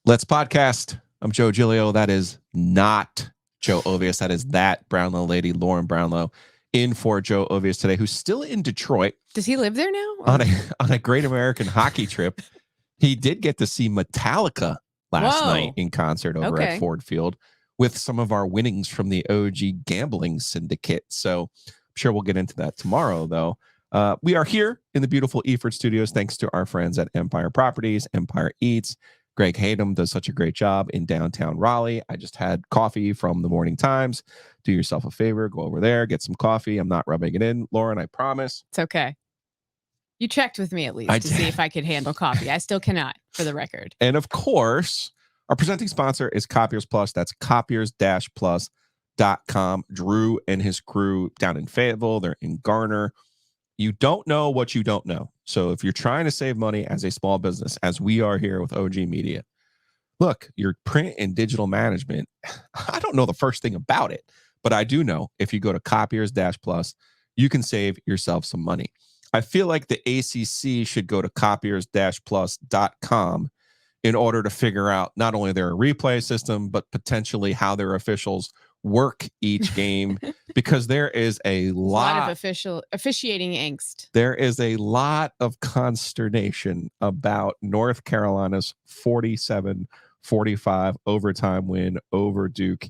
Let's podcast. I'm Joe Giglio. That is not Joe Ovius. That is that Brownlow lady, Lauren Brownlow, in for Joe Ovius today, who's still in Detroit. Does he live there now? On a Great American Hockey trip. He did get to see Metallica last night in concert over at Ford Field with some of our winnings from the OG Gambling Syndicate. So I'm sure we'll get into that tomorrow, though. We are here in the beautiful Eford Studios, thanks to our friends at Empire Properties, Empire Eats. Greg Hayden does such a great job in downtown Raleigh. I just had coffee from the Morning Times. Do yourself a favor, go over there, get some coffee. I'm not rubbing it in, Lauren, I promise. It's okay. You checked with me at least to see if I could handle coffee. I still cannot, for the record. And of course, our presenting sponsor is Copiers Plus. That's copiers-plus.com. Drew and his crew down in Fayetteville, they're in Garner. You don't know what you don't know. So if you're trying to save money as a small business, as we are here with OG Media, look, your print and digital management, I don't know the first thing about it, but I do know if you go to Copiers-Plus, you can save yourself some money. I feel like the ACC should go to copiers-plus.com in order to figure out not only their replay system, but potentially how their officials work each game, because there is a lot of officiating angst. There is a lot of consternation about North Carolina's 47-45 overtime win over Duke.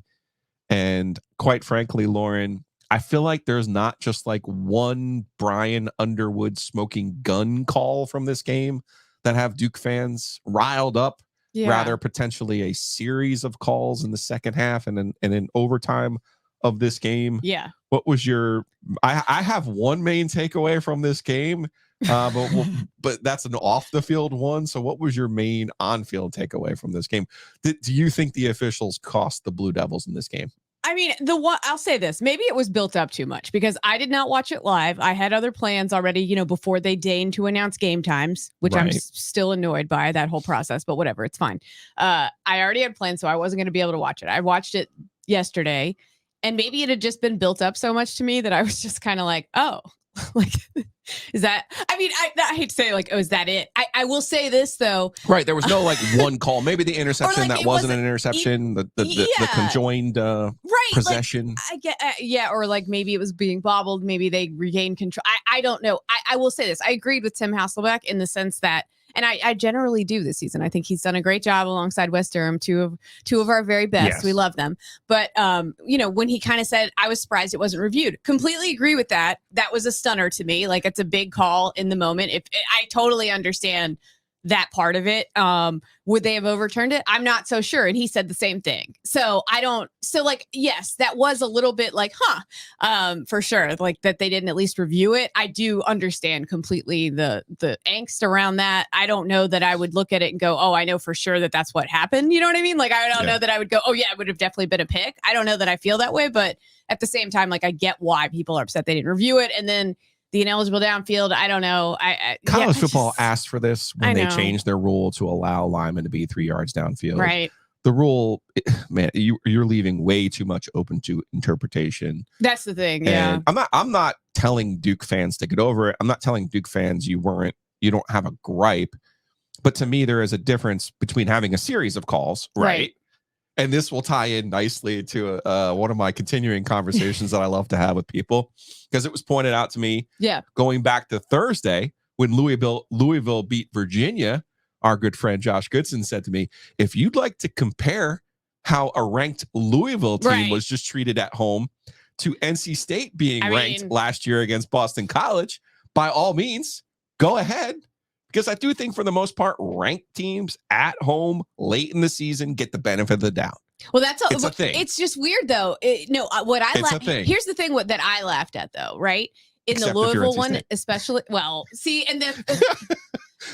And quite frankly, Lauren, I feel like there's not just like one Brian Underwood smoking gun call from this game that have Duke fans riled up. Yeah. Rather potentially a series of calls in the second half and in overtime of this game. Yeah. What was your? I have one main takeaway from this game, but that's an off the field one. So what was your main on field takeaway from this game? Do you think the officials cost the Blue Devils in this game? I mean, I'll say this, maybe it was built up too much because I did not watch it live. I had other plans already, before they deigned to announce game times, which I'm still annoyed by that whole process, but whatever, it's fine. I already had plans, so I wasn't going to be able to watch it. I watched it yesterday, and maybe it had just been built up so much to me that I was just kind of like, oh, like, is that, I mean, I hate to say like, oh, is that it? I will say this though. Right. There was no like one call, maybe the interception like that wasn't an interception, the conjoined possession. Like, I get, or like maybe it was being bobbled. Maybe they regained control. I don't know. I will say this. I agreed with Tim Hasselbeck in the sense that, and I generally do this season. I think he's done a great job alongside West Durham, two of our very best. Yes. We love them. But, when he kind of said, I was surprised it wasn't reviewed. Completely agree with that. That was a stunner to me. Like, it's a big call in the moment. I totally understand that part of it. Would they have overturned it? I'm not so sure. And he said the same thing. So yes, that was a little bit like, for sure. Like that they didn't at least review it. I do understand completely the angst around that. I don't know that I would look at it and go, oh, I know for sure that that's what happened. You know what I mean? Like, I don't know that I would go, oh yeah, it would have definitely been a pick. I don't know that I feel that way, but at the same time, like I get why people are upset they didn't review it. And then the ineligible downfield, I don't know. College football asked for this when they changed their rule to allow linemen to be 3 yards downfield. Right. The rule, man, you're leaving way too much open to interpretation. That's the thing. Yeah. I'm not telling Duke fans to get over it. I'm not telling Duke fans you don't have a gripe. But to me, there is a difference between having a series of calls, right? And this will tie in nicely to one of my continuing conversations that I love to have with people, because it was pointed out to me going back to Thursday when Louisville beat Virginia. Our good friend Josh Goodson said to me, if you'd like to compare how a ranked Louisville team was just treated at home to NC State being ranked last year against Boston College, by all means, go ahead. Because I do think for the most part, ranked teams at home late in the season get the benefit of the doubt. Well, it's a thing. It's just weird, though. Here's the thing that I laughed at, though, right? In the Louisville one, especially. Well, see, and then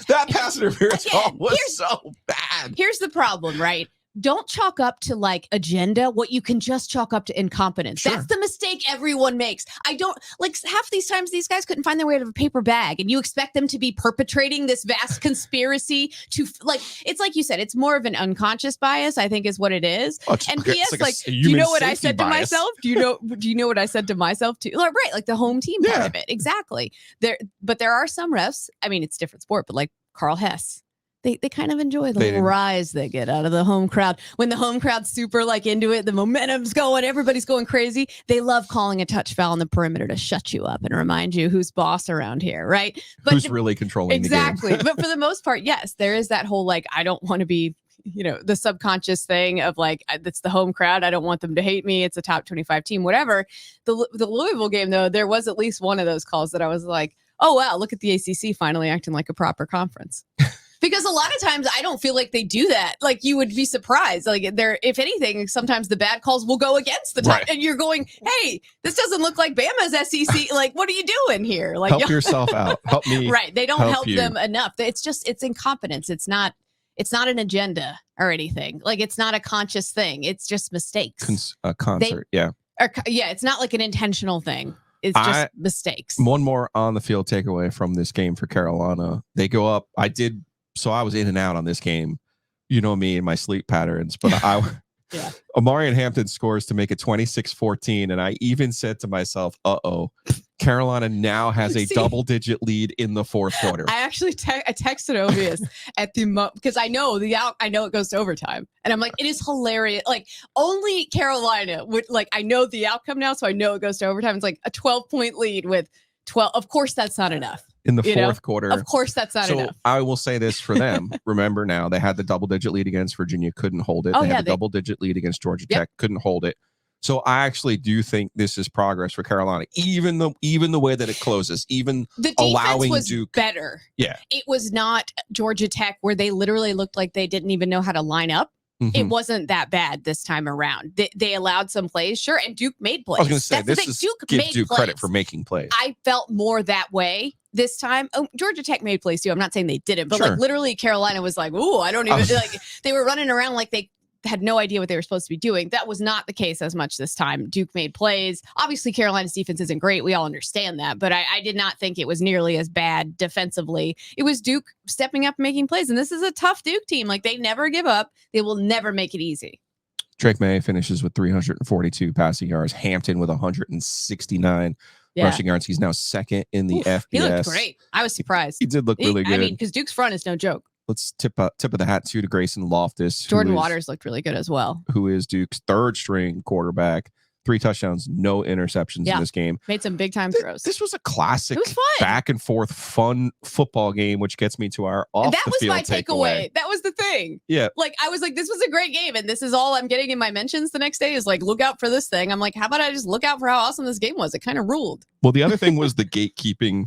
that pass interference call was so bad. Here's the problem, right? Don't chalk up to like agenda what you can just chalk up to incompetence. Sure. That's the mistake everyone makes. I don't like half these times these guys couldn't find their way out of a paper bag, and you expect them to be perpetrating this vast conspiracy to like, it's like you said, it's more of an unconscious bias, I think is what it is. And P.S. like do you know what I said to myself? Do you know what I said to myself too? Like, right, like the home team part of it. Exactly. But there are some refs. I mean, it's a different sport, but like Carl Hess. They kind of enjoy the little rise they get out of the home crowd. When the home crowd's super like into it, the momentum's going, everybody's going crazy. They love calling a touch foul on the perimeter to shut you up and remind you who's boss around here, right? But who's really controlling the game. Exactly. But for the most part, yes, there is that whole like, I don't want to be, the subconscious thing of like, it's the home crowd. I don't want them to hate me. It's a top 25 team, whatever. The Louisville game, though, there was at least one of those calls that I was like, oh, wow, look at the ACC finally acting like a proper conference. Because a lot of times I don't feel like they do that. Like you would be surprised. Like if anything, sometimes the bad calls will go against the top. Right. And you're going, hey, this doesn't look like Bama's SEC. Like, what are you doing here? Like, help yourself out. Help me. Right. They don't help them enough. It's incompetence. It's not an agenda or anything. Like it's not a conscious thing. It's just mistakes. A concert. It's not like an intentional thing. It's just mistakes. One more on the field takeaway from this game for Carolina. They go up. I was in and out on this game. You know me and my sleep patterns, but Amarian Hampton scores to make it 26-14. And I even said to myself, Carolina now has a double-digit lead in the fourth quarter. I actually I texted Ovius at the because I know it goes to overtime, and I'm like, it is hilarious. Like only Carolina would like. I know the outcome now, so I know it goes to overtime. It's like a 12-point lead with 12. Of course, that's not enough. In the fourth quarter. Of course, that's not enough. I will say this for them. Remember now, they had the double-digit lead against Virginia, couldn't hold it. They had a double-digit lead against Georgia Tech, couldn't hold it. So I actually do think this is progress for Carolina, even the way that it closes, even the allowing was Duke better. Yeah, it was not Georgia Tech where they literally looked like they didn't even know how to line up. Mm-hmm. It wasn't that bad this time around. They allowed some plays, sure, and Duke made plays. I was going to say this is give Duke credit for making plays. I felt more that way this time. Georgia Tech made plays too. I'm not saying they didn't, but like literally Carolina was like, "Ooh, I don't even like." They were running around like they had no idea what they were supposed to be doing. That was not the case as much this time. Duke made plays. Obviously, Carolina's defense isn't great. We all understand that, but I did not think it was nearly as bad defensively. It was Duke stepping up and making plays, and this is a tough Duke team. Like they never give up. They will never make it easy. Drake May finishes with 342 passing yards. Hampton with 169 rushing yards. He's now second in the FBS. He looked great. I was surprised. He did look really good. I mean, because Duke's front is no joke. Let's tip of the hat to Grayson Loftus. Jordan Waters looked really good as well. Who is Duke's third string quarterback. 3 touchdowns, no interceptions in this game. Made some big time throws. This was a classic back and forth fun football game, which gets me to our off the field takeaway. That was my takeaway. That was the thing. Yeah. Like I was like, this was a great game. And this is all I'm getting in my mentions the next day is like, look out for this thing. I'm like, how about I just look out for how awesome this game was? It kind of ruled. Well, the other thing was the gatekeeping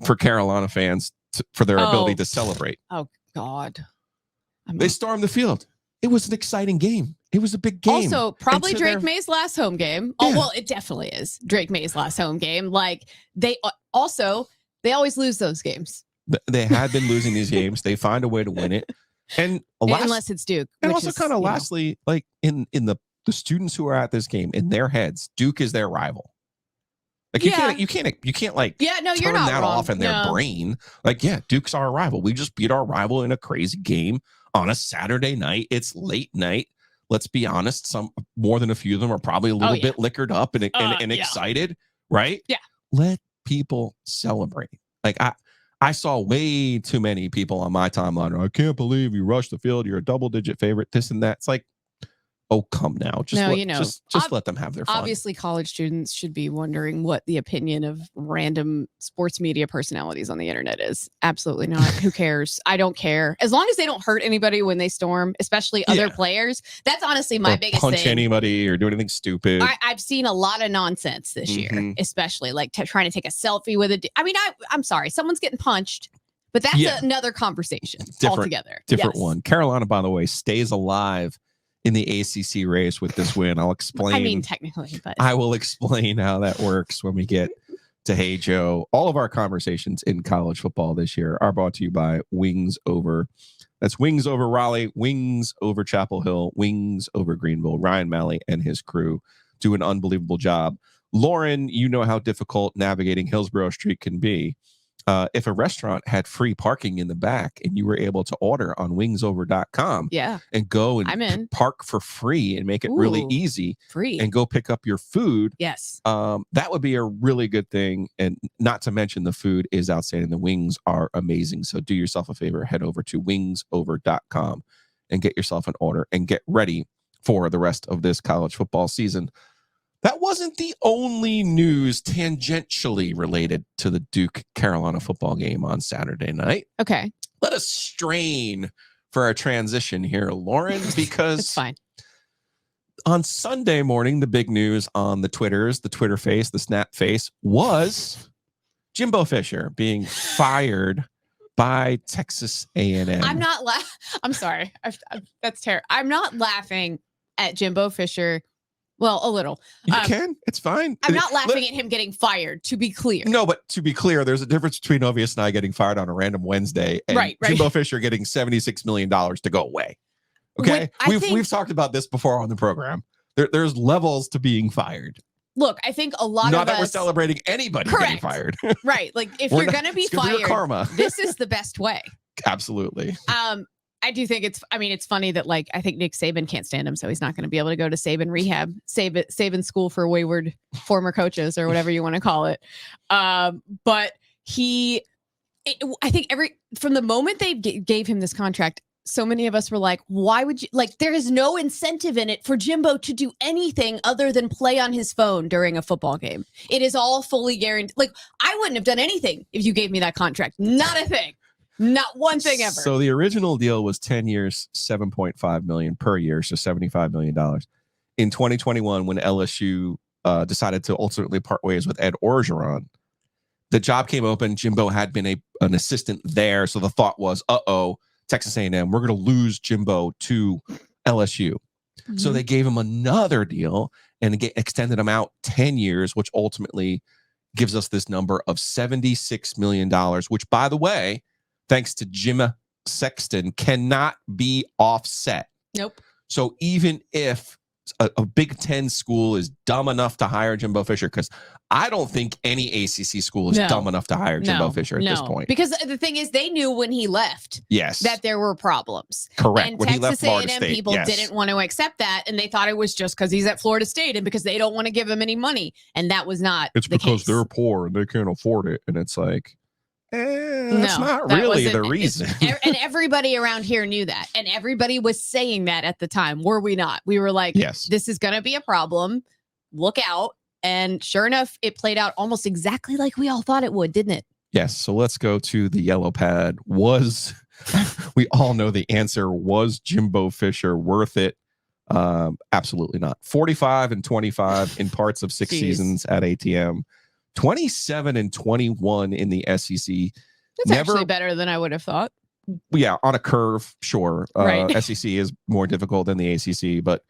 for Carolina fans for their ability to celebrate. Oh, God. They stormed the field. It was an exciting game. It was a big game. Also, probably Drake May's last home game. Yeah. Oh, well, it definitely is Drake May's last home game. Like they always lose those games. They had been losing these games. They find a way to win it. And unless it's Duke. And also kind of lastly, like in the students who are at this game, in their heads, Duke is their rival. Like you can't like you're not that wrong. off in their brain. Like, Duke's our rival. We just beat our rival in a crazy game on a Saturday night. It's late night. Let's be honest. Some more than a few of them are probably a little bit liquored up and excited, right? Yeah. Let people celebrate. Like I saw way too many people on my timeline. I can't believe you rushed the field. You're a double-digit favorite. This and that. It's like, oh, come now. Just let them have their fun. Obviously, college students should be wondering what the opinion of random sports media personalities on the internet is. Absolutely not. Who cares? I don't care. As long as they don't hurt anybody when they storm, especially other players. That's honestly my biggest thing. Punch anybody or do anything stupid. I've seen a lot of nonsense this year, especially like trying to take a selfie with a. I mean, I'm sorry. Someone's getting punched. But that's another conversation altogether. Different one. Carolina, by the way, stays alive in the ACC race with this win. I'll explain. I mean, technically, but I will explain how that works when we get to Hey Joe. All of our conversations in college football this year are brought to you by Wings Over. That's Wings Over Raleigh, Wings Over Chapel Hill, Wings Over Greenville. Ryan Malley and his crew do an unbelievable job. Lauren, you know how difficult navigating Hillsborough Street can be. if a restaurant had free parking in the back and you were able to order on wingsover.com and go and park for free and make it really easy and go pick up your food. Yes. That would be a really good thing. And not to mention the food is outstanding. The wings are amazing. So do yourself a favor, head over to wingsover.com and get yourself an order and get ready for the rest of this college football season. That wasn't the only news tangentially related to the Duke-Carolina football game on Saturday night. Okay. Let us strain for our transition here, Lauren, because it's fine. On Sunday morning, the big news on the Twitters, the Twitter face, the Snap face, was Jimbo Fisher being fired by Texas A&M. I'm sorry. That's terrible. I'm not laughing at Jimbo Fisher. Well, a little. You can. It's fine. I'm not laughing at him getting fired, to be clear. No, but to be clear, there's a difference between Ovius and I getting fired on a random Wednesday and Jimbo Fisher getting $76 million to go away. Okay? We've talked about this before on the program. There's levels to being fired. Look, I think a lot of us... Not that we're celebrating anybody getting fired. Right. Like, if you're going to be fired, karma. This is the best way. Absolutely. I do think it's funny that, like, I think Nick Saban can't stand him, so he's not going to be able to go to Saban rehab, Saban school for wayward former coaches or whatever you want to call it. But I think from the moment they gave him this contract, so many of us were like, why would you, like, there is no incentive in it for Jimbo to do anything other than play on his phone during a football game. It is all fully guaranteed. Like, I wouldn't have done anything if you gave me that contract. Not a thing. Not one thing ever. So the original deal was 10 years, $7.5 million per year, so $75 million. In 2021, when LSU decided to ultimately part ways with Ed Orgeron, the job came open. Jimbo had been an assistant there, so the thought was, Texas A&M, we're going to lose Jimbo to LSU. Mm-hmm. So they gave him another deal and extended him out 10 years, which ultimately gives us this number of $76 million, which, by the way, thanks to Jim Sexton, cannot be offset. Nope. So even if a Big Ten school is dumb enough to hire Jimbo Fisher, because I don't think any ACC school is dumb enough to hire Jimbo Fisher at this point. Because the thing is, they knew when he left that there were problems. Correct. And when Texas A&M people didn't want to accept that, and they thought it was just because he's at Florida State and because they don't want to give him any money. And that was not It's because they're poor and they can't afford it. And it's like, that's not really the reason. And everybody around here knew that. And everybody was saying that at the time. Were we not? We were like, this is going to be a problem. Look out. And sure enough, it played out almost exactly like we all thought it would, didn't it? Yes. So let's go to the yellow pad. We all know the answer. Was Jimbo Fisher worth it? Absolutely not. 45-25 in parts of 6 seasons at ATM. 27-21 in the SEC. It's actually better than I would have thought. Yeah, on a curve, sure. Right. SEC is more difficult than the ACC, but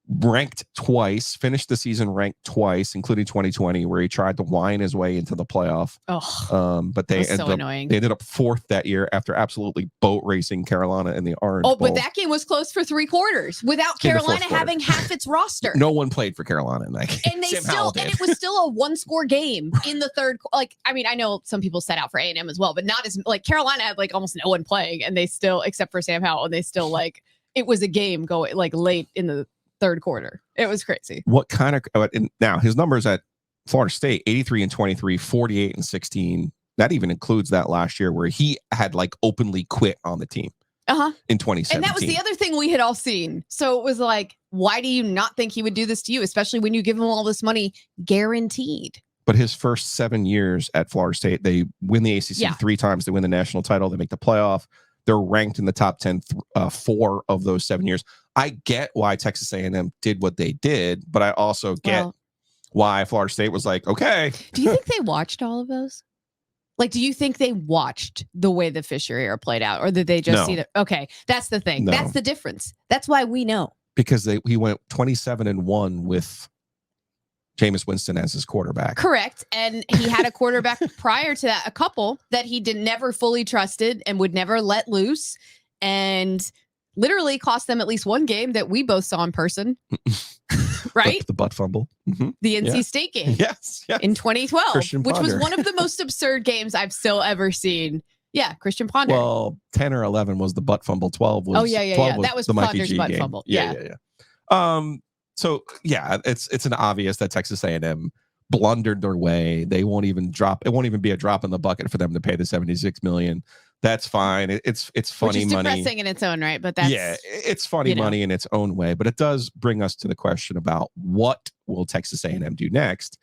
ranked twice, finished the season ranked twice, including 2020, where he tried to whine his way into the playoff. But they ended up fourth that year after absolutely boat racing Carolina in the Orange Bowl. But that game was close for 3 quarters without Carolina having half its roster. No one played for Carolina in that game. And it was still a 1-score game in the third. Like, I mean, I know some people set out for A&M as well, but not as like Carolina had like almost no one playing, and they still, except for Sam Howell, and they still like it was a game going like late in the third quarter. It was crazy. What kind of now his numbers at Florida State, 83-23, 48-16. That even includes that last year where he had like openly quit on the team. In 2017. And that was the other thing we had all seen. So it was like, why do you not think he would do this to you, especially when you give him all this money guaranteed? But his first 7 years at Florida State, they win the ACC 3 times. They win the national title. They make the playoff. They're ranked in the top 10 4 of those 7 years. I get why Texas A&M did what they did, but I also get why Florida State was like, okay. Do you think they watched all of those? Like, do you think they watched the way the Fisher era played out, or did they just see that? Okay, that's the thing. No. That's the difference. That's why we know. Because he went 27-1 with Jameis Winston as his quarterback. Correct. And he had a quarterback prior to that, a couple that he never fully trusted and would never let loose, and literally cost them at least one game that we both saw in person. right? The butt fumble. Mm-hmm. The NC State game. Yes. In 2012, Christian which was Ponder. one of the most absurd games I've still ever seen. Yeah, Christian Ponder. Well, 10 or 11 was the butt fumble. 12 was 12 was that was the Mikey Ponder's G butt game. fumble. Yeah. So yeah, it's an obvious that Texas A&M blundered their way. They won't even drop. It won't even be a drop in the bucket for them to pay the $76 million. That's fine. It's funny which is money. depressing in its own right, but that's it's funny money in its own way. But it does bring us to the question about what will Texas A&M do next.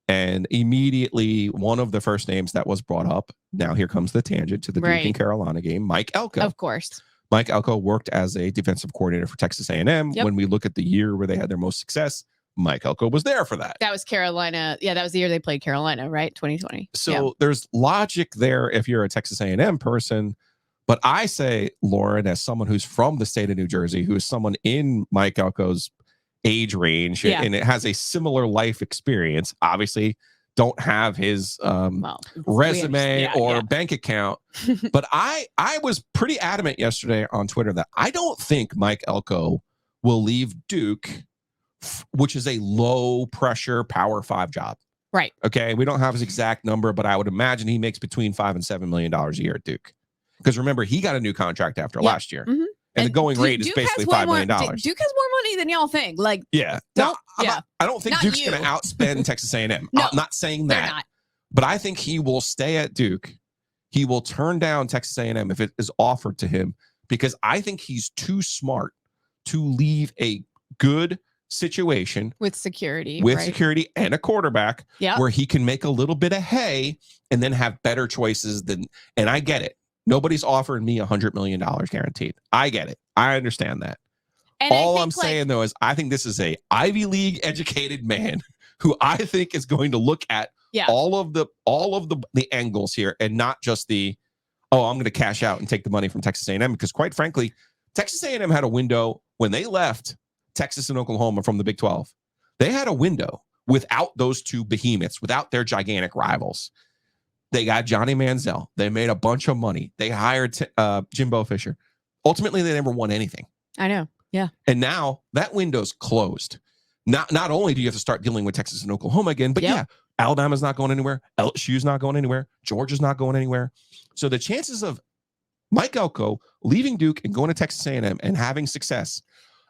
And immediately, one of the first names that was brought up. Now here comes the tangent to the Duke and Carolina game. Mike Elko, of course. Mike Elko worked as a defensive coordinator for Texas A&M. When we look at the year where they had their most success, Mike Elko was there for that. That was Carolina. Yeah, that was the year they played Carolina, right? 2020. So there's logic there if you're a Texas A&M person. But I say, Lauren, as someone who's from the state of New Jersey, who is someone in Mike Elko's age range, and it has a similar life experience, obviously don't have his resume or bank account. But I was pretty adamant yesterday on Twitter that I don't think Mike Elko will leave Duke, which is a low pressure Power 5 job. Right. Okay. We don't have his exact number, but I would imagine he makes between $5 and $7 million a year at Duke. Because remember, he got a new contract after last year. Mm-hmm. And the going rate is basically $5 million. Duke has more money than y'all think. Like, I don't think Duke's going to outspend Texas A&M. No, I'm not saying that. But I think he will stay at Duke. He will turn down Texas A&M if it is offered to him, because I think he's too smart to leave a good situation with security, security and a quarterback where he can make a little bit of hay and then have better choices than. And I get it. Nobody's offering me $100 million guaranteed. I get it. I understand that. And all I'm saying, though, is I think this is a Ivy League educated man who I think is going to look at all of the angles here, and not just the, I'm going to cash out and take the money from Texas A&M, because quite frankly, Texas A&M had a window when they left Texas and Oklahoma from the Big 12. They had a window without those two behemoths, without their gigantic rivals. They got Johnny Manziel. They made a bunch of money. They hired Jimbo Fisher. Ultimately, they never won anything. I know. Yeah. And now that window's closed. Not only do you have to start dealing with Texas and Oklahoma again, but Alabama's not going anywhere. LSU's not going anywhere. Georgia's not going anywhere. So the chances of Mike Elko leaving Duke and going to Texas A&M and having success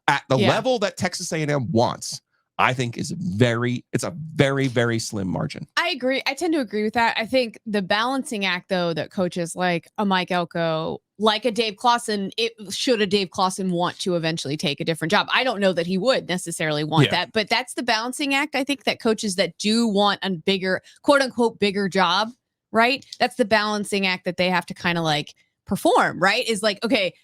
at the level that Texas A&M wants, I think it's a very, very slim margin. I agree. I tend to agree with that. I think the balancing act, though, that coaches like a Mike Elko, like a Dave Clawson, should a Dave Clawson want to eventually take a different job? I don't know that he would necessarily want that, but that's the balancing act. I think that coaches that do want a bigger, quote unquote, bigger job, right? That's the balancing act that they have to kind of like perform, right? Is like, okay,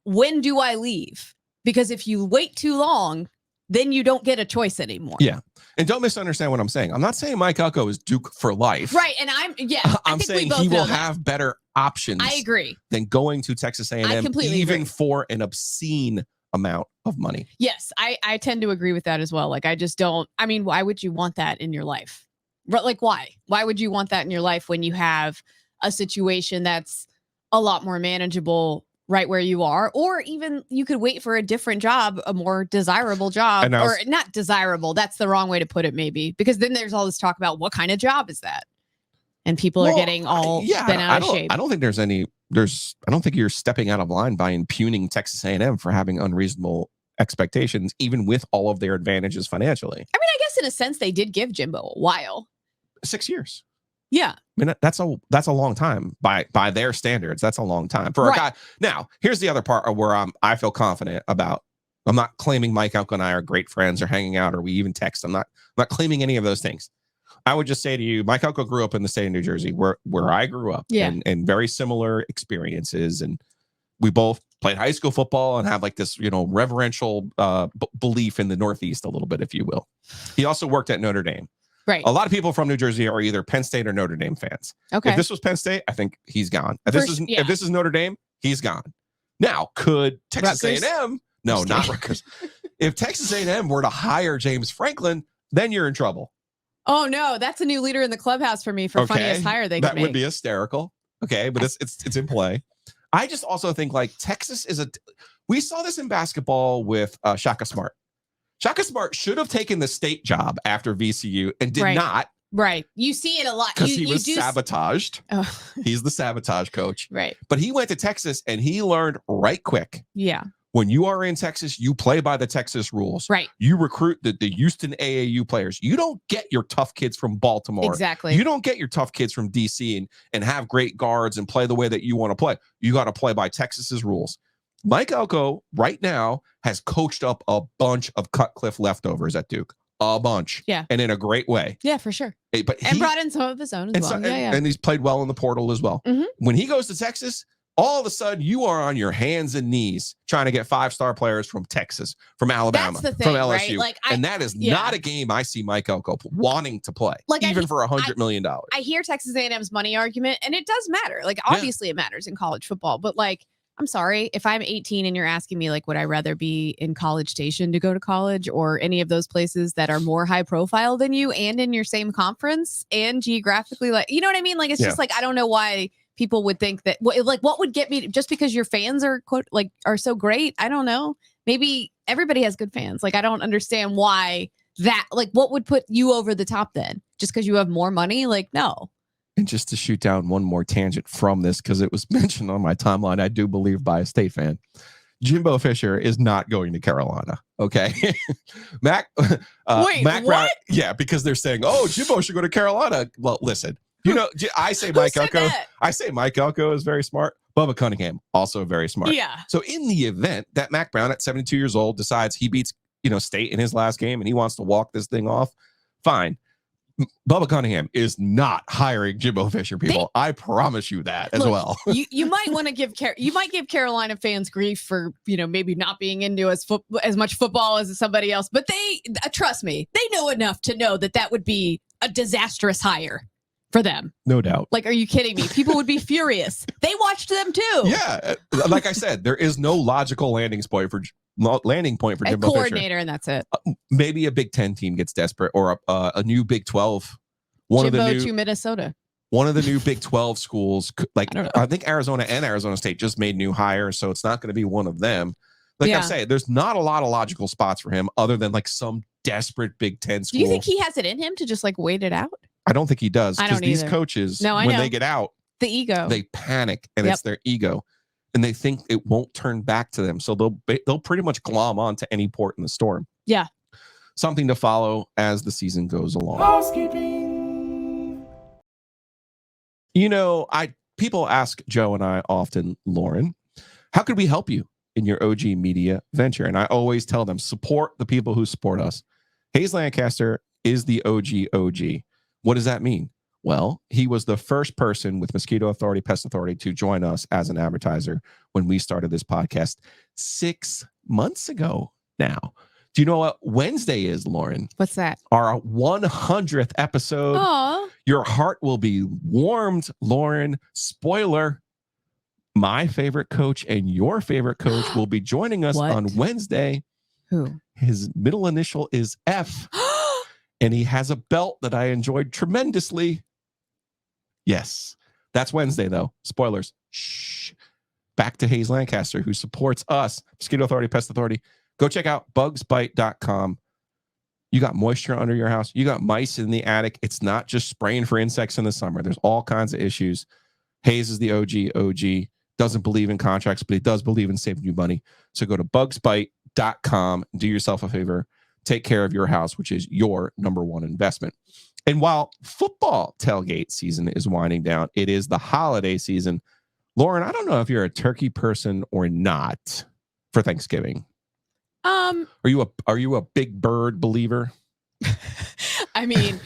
when do I leave? Because if you wait too long, then you don't get a choice anymore. Yeah. And don't misunderstand what I'm saying. I'm not saying Mike Elko is Duke for life. Right. And I'm saying he will have better options. I agree. Than going to Texas A&M, even for an obscene amount of money. Yes. I tend to agree with that as well. Like, I just don't, I mean, why would you want that in your life? Like, why? Why would you want that in your life when you have a situation that's a lot more manageable right where you are? Or even you could wait for a different job, a more desirable job, or not desirable. That's the wrong way to put it, maybe, because then there's all this talk about what kind of job is that? And people are getting all bent out of shape. I don't think I don't think you're stepping out of line by impugning Texas A&M for having unreasonable expectations, even with all of their advantages financially. I mean, I guess in a sense they did give Jimbo a while. 6 years. Yeah. I mean, that's a long time by their standards. That's a long time for a guy. Now, here's the other part where I feel confident about. I'm not claiming Mike Elko and I are great friends or hanging out or we even text. I'm not claiming any of those things. I would just say to you, Mike Elko grew up in the state of New Jersey, where I grew up, and very similar experiences. And we both played high school football and have like this, reverential belief in the Northeast a little bit, if you will. He also worked at Notre Dame. Right. A lot of people from New Jersey are either Penn State or Notre Dame fans. Okay. If this was Penn State, I think he's gone. If this is Notre Dame, he's gone. Now, could Texas A&M? No, not Rutgers. If Texas A&M were to hire James Franklin, then you're in trouble. Oh no, that's a new leader in the clubhouse for me for funniest hire they could make. That would be hysterical. Okay, but it's in play. I just also think like Texas is we saw this in basketball with Shaka Smart. Shaka Smart should have taken the state job after VCU and did not. Right. You see it a lot. Because he was sabotaged. Oh. He's the sabotage coach. Right. But he went to Texas and he learned right quick. Yeah. When you are in Texas, you play by the Texas rules. Right. You recruit the Houston AAU players. You don't get your tough kids from Baltimore. Exactly. You don't get your tough kids from DC and have great guards and play the way that you want to play. You got to play by Texas's rules. Mike Elko right now has coached up a bunch of Cutcliffe leftovers at Duke. A bunch. Yeah. And in a great way. Yeah, for sure. But and brought in some of his own as well. And he's played well in the portal as well. Mm-hmm. When he goes to Texas, all of a sudden you are on your hands and knees trying to get 5-star players from Texas, from Alabama, That's the thing, from LSU. Right? Like, and that is not a game I see Mike Elko wanting to play, like even for $100 million. I hear Texas A&M's money argument, and it does matter. Like, obviously it matters in college football, but like, I'm sorry, if I'm 18 and you're asking me, like, would I rather be in College Station to go to college or any of those places that are more high profile than you and in your same conference and geographically, like, you know what I mean? Like, it's just like, I don't know why people would think that, like, what would get me just because your fans are are so great? I don't know. Maybe everybody has good fans. Like, I don't understand why that, like, what would put you over the top then? Just because you have more money? Like, no. And just to shoot down one more tangent from this, because it was mentioned on my timeline, I do believe by a State fan, Jimbo Fisher is not going to Carolina. Okay. Mac Brown. Yeah, because they're saying, oh, Jimbo should go to Carolina. Well, listen, you know, I say Mike Elko. I say Mike Elko is very smart. Bubba Cunningham, also very smart. Yeah. So in the event that Mac Brown at 72 years old decides he beats, State in his last game and he wants to walk this thing off, fine. Bubba Cunningham is not hiring Jimbo Fisher, people. I promise you that as well. you might want to give Carolina fans grief for, maybe not being into as much football as somebody else, but they trust me, they know enough to know that would be a disastrous hire for them. No doubt. Like, are you kidding me? People would be furious. They watched them too. Yeah. Like I said, there is no logical landing point for Jimbo coordinator, Fisher. And that's it. Maybe a Big Ten team gets desperate, or a new Big 12. Jimbo to Minnesota. One of the new Big 12 schools, like I think Arizona and Arizona State just made new hires, so it's not going to be one of them. Like I say, there's not a lot of logical spots for him other than like some desperate Big Ten school. Do you think he has it in him to just like wait it out? I don't think he does. I don't these either. coaches, when they get out, the ego, they panic, and it's their ego, and they think it won't turn back to them. So they'll pretty much glom on to any port in the storm. Yeah. Something to follow as the season goes along. Housekeeping. People ask Joe and I often, Lauren, how could we help you in your OG media venture? And I always tell them, support the people who support us. Hayes Lancaster is the OG. What does that mean? Well, he was the first person with Mosquito Authority, Pest Authority to join us as an advertiser when we started this podcast 6 months ago now. Do you know what Wednesday is, Lauren? What's that? Our 100th episode. Aww. Your heart will be warmed, Lauren. Spoiler, my favorite coach and your favorite coach will be joining us on Wednesday. Who? His middle initial is F. And he has a belt that I enjoyed tremendously. Yes. That's Wednesday, though. Spoilers. Shh. Back to Hayes Lancaster, who supports us, Mosquito Authority, Pest Authority. Go check out bugsbite.com. You got moisture under your house. You got mice in the attic. It's not just spraying for insects in the summer. There's all kinds of issues. Hayes is the OG. Doesn't believe in contracts, but he does believe in saving you money. So go to bugsbite.com. Do yourself a favor. Take care of your house, which is your number one investment. And while football tailgate season is winding down, it is the holiday season. Lauren, I don't know if you're a turkey person or not for Thanksgiving. Are you a big bird believer? I mean,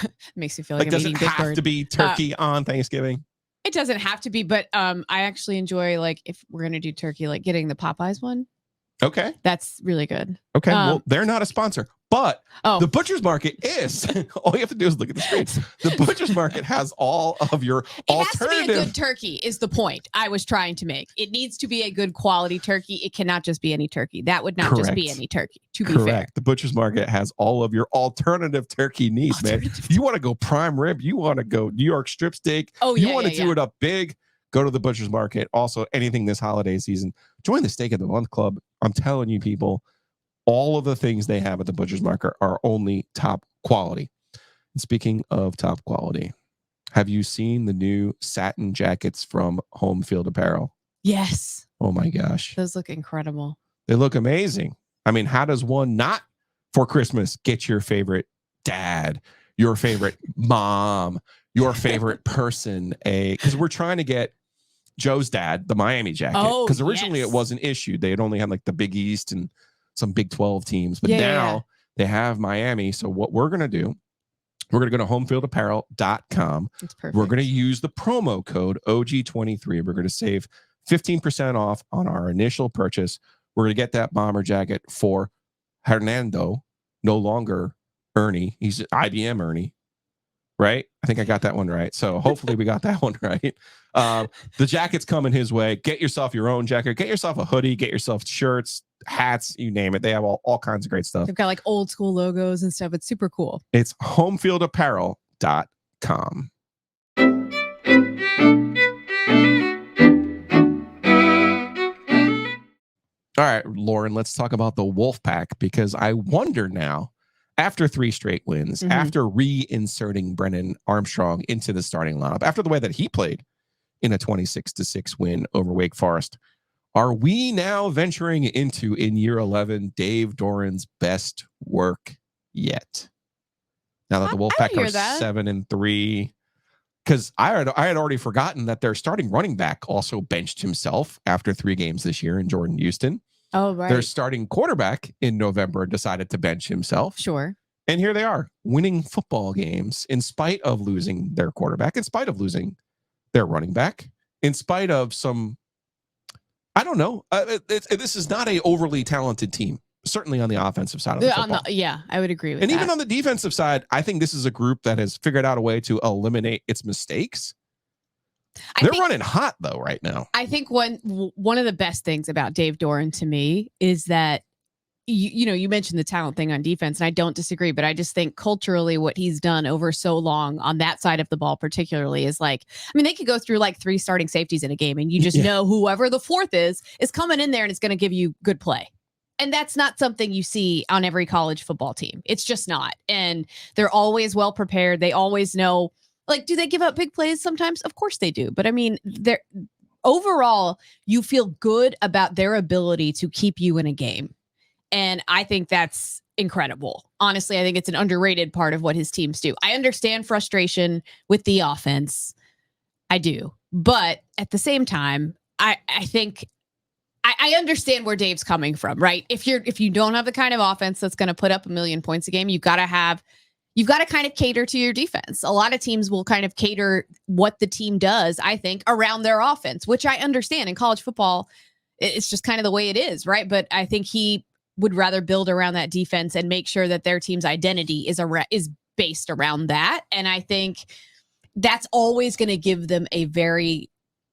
it makes me feel like I'm does eating it big have bird. to be turkey on Thanksgiving? It doesn't have to be, but I actually enjoy, like, if we're gonna do turkey, like getting the Popeyes one. Okay. That's really good. Okay. Well, they're not a sponsor, but the Butcher's Market is. All you have to do is look at the screen. The Butcher's Market has all of your alternative. It has to be a good turkey is the point I was trying to make. It needs to be a good quality turkey. It cannot just be any turkey. That would not just be any turkey, to be fair. The Butcher's Market has all of your alternative turkey needs, man. You want to go prime rib. You want to go New York strip steak. You want to do it up big. Go to the Butcher's Market. Also, anything this holiday season. Join the Steak of the Month Club. I'm telling you, people, All of the things they have at the Butcher's Market are only top quality. And speaking of top quality, have you seen the new satin jackets from Home Field Apparel? Yes. Oh my gosh. Those look incredible. They look amazing. I mean, how does one not for Christmas get your favorite dad, your favorite mom, your favorite person because we're trying to get Joe's dad the Miami jacket, because originally it wasn't issued. They had only had like the Big East and some Big 12 teams, but now they have Miami. So what we're going to do, we're going to go to homefieldapparel.com. That's perfect. We're going to use the promo code OG23. We're going to save 15% off on our initial purchase. We're going to get that bomber jacket for Hernando, no longer Ernie. He's IBM Ernie, right? I think I got that one right. So hopefully we got that one right. The jacket's coming his way. Get yourself your own jacket. Get yourself a hoodie. Get yourself shirts, hats, you name it. They have all kinds of great stuff. They've got like old school logos and stuff. It's super cool. It's homefieldapparel.com. All right, Lauren, let's talk about the Wolfpack, because I wonder now, after 3 straight wins, after reinserting Brennan Armstrong into the starting lineup, after the way that he played in a 26-6 win over Wake Forest, are we now venturing into, in year 11, Dave Doeren's best work yet? Now that the Wolfpack are 7-3, because I had already forgotten that their starting running back also benched himself after 3 games this year in Jordan Houston. Oh, right. Their starting quarterback in November decided to bench himself. Sure. And here they are, winning football games in spite of losing their quarterback, in spite of losing their running back, in spite of some, I don't know. This is not a overly talented team, certainly on the offensive side of the football. I would agree with that. And even on the defensive side, I think this is a group that has figured out a way to eliminate its mistakes. They're running hot, though, right now. I think one of the best things about Dave Doeren to me is that, you mentioned the talent thing on defense, and I don't disagree, but I just think culturally what he's done over so long on that side of the ball particularly is like, I mean, they could go through like 3 starting safeties in a game, and you just know whoever the 4th is coming in there and it's going to give you good play. And that's not something you see on every college football team. It's just not. And they're always well prepared. They always know, like, do they give up big plays sometimes? Of course they do. But I mean, overall, you feel good about their ability to keep you in a game. And I think that's incredible. Honestly, I think it's an underrated part of what his teams do. I understand frustration with the offense. I do. But at the same time, I think I understand where Dave's coming from, right? If you don't have the kind of offense that's going to put up 1 million points a game, you've got to kind of cater to your defense. A lot of teams will kind of cater what the team does, I think, around their offense, which I understand. In college football, it's just kind of the way it is, right? But I think he would rather build around that defense and make sure that their team's identity is based around that. And I think that's always going to give them a very,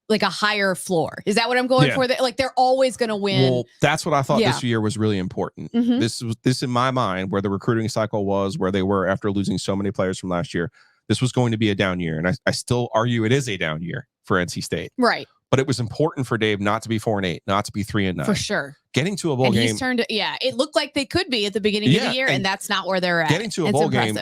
like, a higher floor. Is that what I'm going for? Like, they're always going to win. Well, that's what I thought this year was really important. This in my mind, where the recruiting cycle was, where they were after losing so many players from last year. This was going to be a down year. And I still argue it is a down year for NC State. Right. But it was important for Dave not to be 4-8, not to be 3-9. For sure. Getting to a bowl game. He's turned it looked like they could be at the beginning of the year, and that's not where they're at. Getting to a bowl game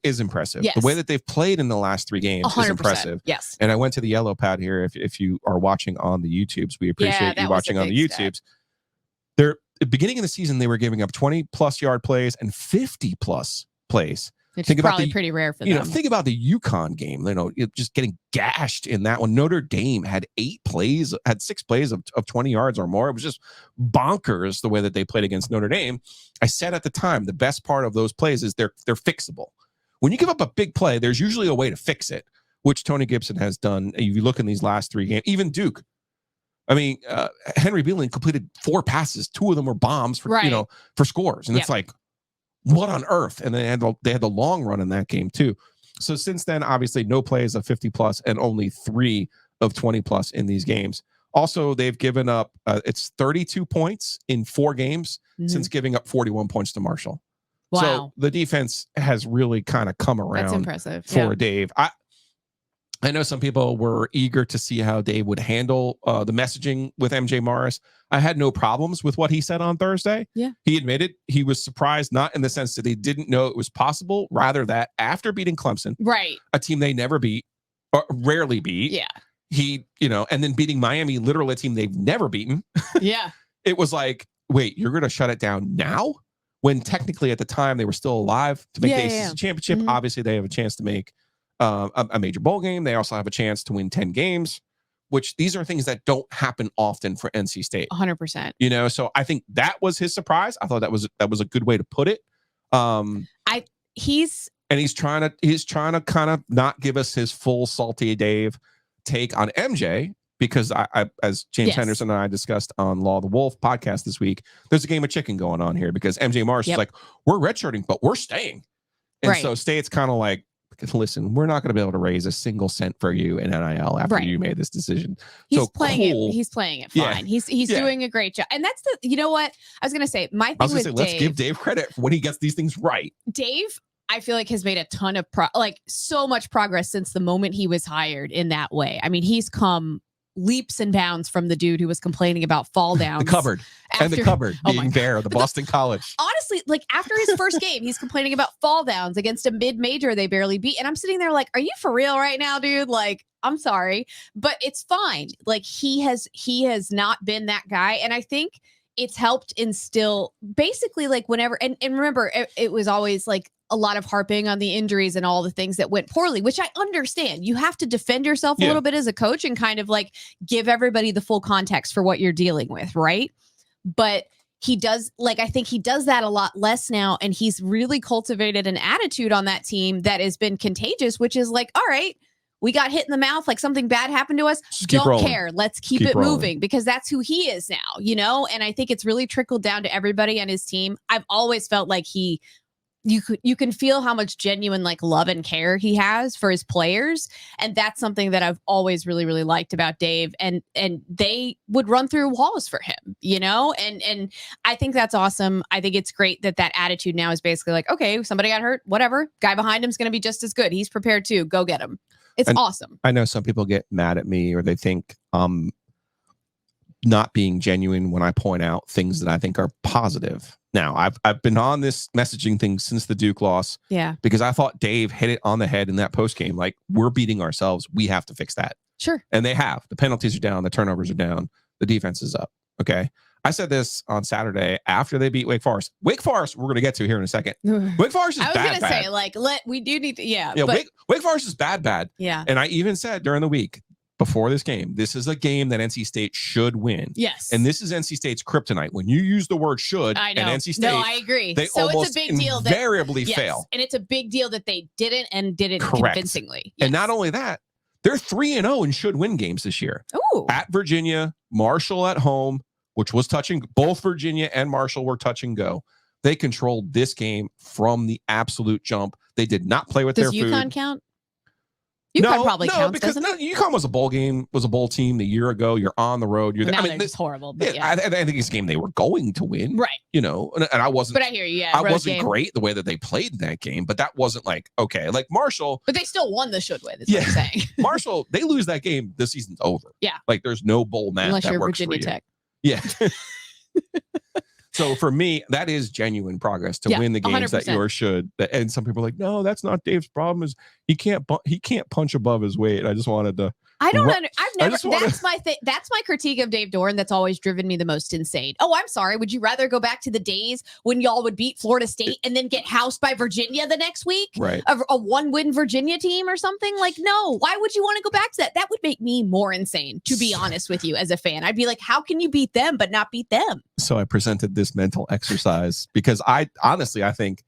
is impressive. Yes. The way that they've played in the last 3 games 100%. is impressive. Yes. And I went to the yellow pad here. If you are watching on the YouTubes, we appreciate you watching on the YouTubes. They're at the beginning of the season, they were giving up 20+ yard plays and 50+ plays. It's probably pretty rare for them. Think about the UConn game. Just getting gashed in that one. Notre Dame had 6 plays of 20 yards or more. It was just bonkers the way that they played against Notre Dame. I said at the time, the best part of those plays is they're fixable. When you give up a big play, there's usually a way to fix it, which Tony Gibson has done. If you look in these last 3 games, even Duke. I mean, Henry Beeling completed 4 passes. 2 of them were bombs for scores, and it's like, what on earth? And they had the long run in that game too. So since then, obviously, no plays of 50+ and only 3 of 20+ in these games. Also, they've given up it's 32 points in 4 games since giving up 41 points to Marshall. Wow. So the defense has really kind of come around. That's impressive for Dave. I know some people were eager to see how Dave would handle the messaging with MJ Morris. I had no problems with what he said on Thursday. Yeah. He admitted he was surprised, not in the sense that he didn't know it was possible, rather that after beating Clemson, Right. a team they never beat or rarely beat, Yeah. he, and then beating Miami, literally a team they've never beaten. Yeah. It was like, wait, you're going to shut it down now? When technically at the time they were still alive to make the ACC championship. Mhm. Obviously, they have a chance to make a major bowl game. They also have a chance to win 10 games, which these are things that don't happen often for NC State. 100%. So I think that was his surprise. I thought that was a good way to put it. He's trying to kind of not give us his full salty Dave take on MJ, because I as James Henderson and I discussed on Law of the Wolf podcast this week, there's a game of chicken going on here, because MJ Morris is like, we're redshirting, but we're staying. And so State's kind of like, listen, we're not going to be able to raise a single cent for you in NIL after you made this decision. He's playing it. He's playing it fine. Yeah. He's doing a great job. And that's you know what? I was going to say, let's give Dave credit when he gets these things right. Dave, I feel like, has made a ton of so much progress since the moment he was hired in that way. I mean, he's come leaps and bounds from the dude who was complaining about fall downs. The cupboard being bare, the Boston College. Honestly, after his first game, he's complaining about fall downs against a mid-major they barely beat. And I'm sitting there like, are you for real right now, dude? I'm sorry, but it's fine. He has not been that guy. And I think it's helped instill basically whenever, and remember, it was always a lot of harping on the injuries and all the things that went poorly, which I understand. You have to defend yourself a little bit as a coach and kind of give everybody the full context for what you're dealing with. Right. But he does, I think he does that a lot less now. And he's really cultivated an attitude on that team that has been contagious, which is all right, we got hit in the mouth, something bad happened to us. Don't care. Let's keep it moving, because that's who he is now, and I think it's really trickled down to everybody on his team. I've always felt like you can feel how much genuine love and care he has for his players. And that's something that I've always really, really liked about Dave. And they would run through walls for him, and I think that's awesome. I think it's great that attitude now is basically okay, somebody got hurt, whatever. Guy behind him's going to be just as good. He's prepared too. Go get him. It's awesome. I know some people get mad at me, or they think not being genuine when I point out things that I think are positive. Now, I've been on this messaging thing since the Duke loss. Yeah. Because I thought Dave hit it on the head in that post game. We're beating ourselves. We have to fix that. Sure. And they have. The penalties are down. The turnovers are down. The defense is up. Okay. I said this on Saturday after they beat Wake Forest. Wake Forest, we're going to get to here in a second. Wake Forest is bad. I was going to say, we do need to, yeah. Wake Forest is bad. Yeah. And I even said during the week before this game, this is a game that NC State should win. Yes. And this is NC State's kryptonite. When you use the word should and NC State, no, I agree. They so almost it's a big deal invariably fail. And it's a big deal that they didn't Correct. convincingly. Yes. And not only that, they're 3-0 and should win games this year. Ooh. At Virginia, Marshall at home, which was touching. Both Virginia and Marshall were touch and go. They controlled this game from the absolute jump. They did not play with their food. Does UConn count? UConn probably counts, because doesn't it? UConn was a bowl team the year ago. You're on the road. You're now they're just horrible. But I think it's a game they were going to win. Right. And I wasn't. But I hear you. Yeah, I wasn't great the way that they played in that game, but that wasn't okay. Marshall. But they still won the should win. Is what I'm saying. Marshall, they lose that game, the season's over. Yeah. There's no bowl math unless that you're works Virginia for you. Tech. Yeah. So for me, that is genuine progress to win the games 100%. That yours should. And some people are like, no, that's not Dave's problem. Is he can't punch above his weight. I just wanted to. I don't under, I've never. That's my thing. That's my critique of Dave Doeren. That's always driven me the most insane. Oh, I'm sorry. Would you rather go back to the days when y'all would beat Florida State and then get housed by Virginia the next week? Right. A 1-win Virginia team or something? No. Why would you want to go back to that? That would make me more insane, to be honest with you, as a fan. I'd be like, how can you beat them but not beat them? So I presented this mental exercise because I think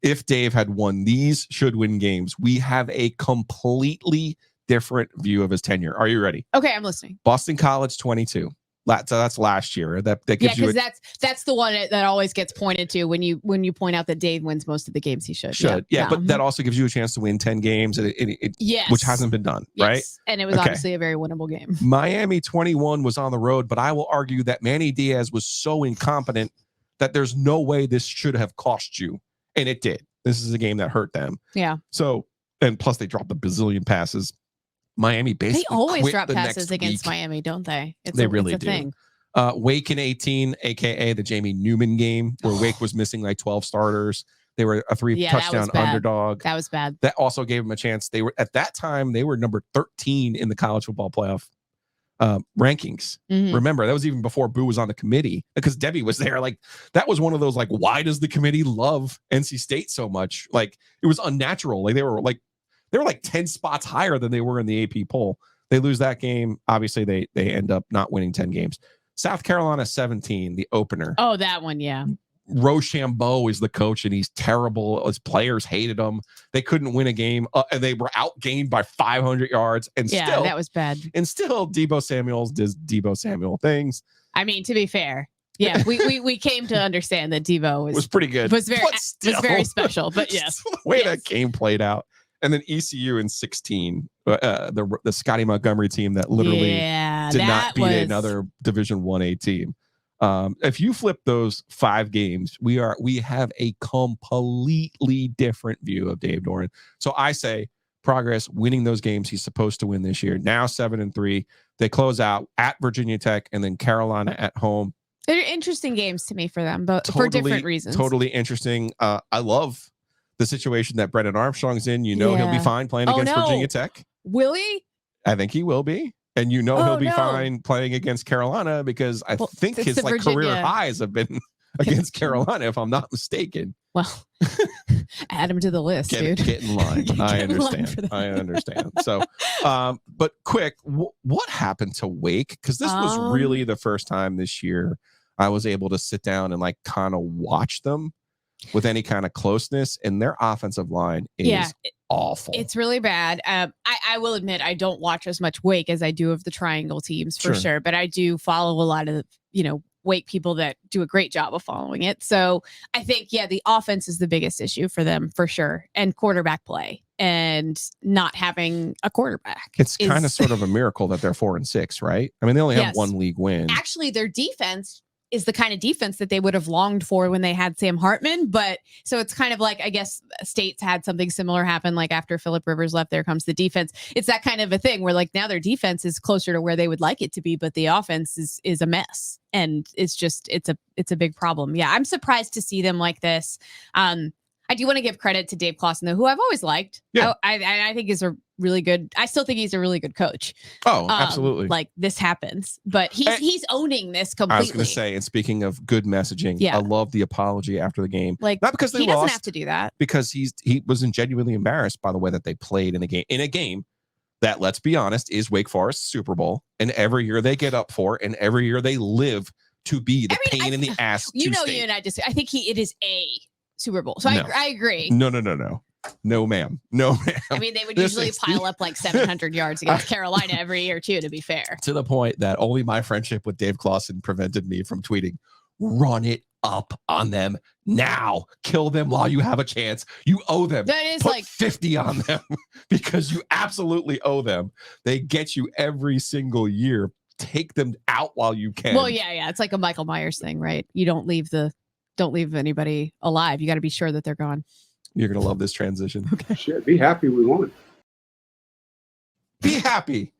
if Dave had won these should-win games, we have a completely different view of his tenure. Are you ready? Okay, I'm listening. Boston College 22. That's last year. That gives you that's the one that always gets pointed to when you point out that Dave wins most of the games he should. Yeah. But that also gives you a chance to win 10 games, which hasn't been done, right? And it was obviously a very winnable game. Miami 21 was on the road, but I will argue that Manny Diaz was so incompetent that there's no way this should have cost you, and it did. This is a game that hurt them. Yeah. So, and plus they dropped a bazillion passes. Miami basically They always quit drop the passes next against week. Miami, don't they? They really it's a do. thing. Wake in 18, aka the Jamie Newman game, where Wake was missing like 12 starters. They were a 3-touchdown underdog. That was bad. That also gave them a chance. They were at that time, they were number 13 in the college football playoff rankings. Remember, that was even before Boo was on the committee, because Debbie was there. Like, that was one of those, like, why does the committee love NC State so much? Like, it was unnatural. Like, they were like 10 spots higher than they were in the AP poll. They lose that game. Obviously, they end up not winning 10 games. South Carolina 17, the opener. Oh, that one, yeah. Rochambeau is the coach, and he's terrible. His players hated him. They couldn't win a game, and they were outgained by 500 yards. And still, that was bad. And still, Debo Samuels does Debo Samuel things. I mean, to be fair, yeah, we came to understand that Debo was pretty good. Was very special. But yes, the way that game played out. And then ECU in 16, the Scotty Montgomery team that literally did not beat another Division 1A team. If you flip those 5 games, we have a completely different view of Dave Doeren. So I say progress, winning those games he's supposed to win this year. Now 7-3. They close out at Virginia Tech and then Carolina at home. They're interesting games to me for them, but for different reasons. Totally interesting. I love the situation that Brennan Armstrong's in. He'll be fine playing against Virginia Tech. Will he? I think he will be. And he'll be fine playing against Carolina, because I think his career highs have been against Carolina, if I'm not mistaken. Well, add him to the list, dude. Get in line. I understand. So, but quick, what happened to Wake? Because this was really the first time this year I was able to sit down and like kind of watch them with any kind of closeness, and their offensive line is awful. It's really bad. I will admit I don't watch as much Wake as I do of the triangle teams for sure, but I do follow a lot of Wake people that do a great job of following it. So I think the offense is the biggest issue for them for sure, and quarterback play, and not having a quarterback. It's kind of sort of a miracle that they're 4-6, right? I mean, they only have one league win. Actually, their defense is the kind of defense that they would have longed for when they had Sam Hartman. But so it's kind of like, I guess State's had something similar happen. Like after Phillip Rivers left, there comes the defense. It's that kind of a thing where like now their defense is closer to where they would like it to be, but the offense is a mess. And it's a big problem. Yeah. I'm surprised to see them like this. I do want to give credit to Dave Clawson, though, who I've always liked. Yeah. I think is a really good. I still think he's a really good coach. Oh, absolutely. Like this happens, but he's owning this completely. I was going to say, and speaking of good messaging, I love the apology after the game. Like, not because they lost, doesn't have to do that, because he wasn't genuinely embarrassed by the way that they played in a game that, let's be honest, is Wake Forest Super Bowl, and every year they get up for, and every year they live to be the pain in the ass. You and I just, I think it is a Super Bowl. So no. I agree. No, ma'am. I mean, they would usually pile up like 700 yards against Carolina every year too, to be fair. To the point that only my friendship with Dave Clawson prevented me from tweeting, "Run it up on them now. Kill them while you have a chance. You owe them. That is Put like 50 on them because you absolutely owe them. They get you every single year. Take them out while you can." Well, yeah. It's like a Michael Myers thing, right? You don't leave anybody alive. You got to be sure that they're gone. You're going to love this transition. Okay. Shit, be happy we won. Be happy.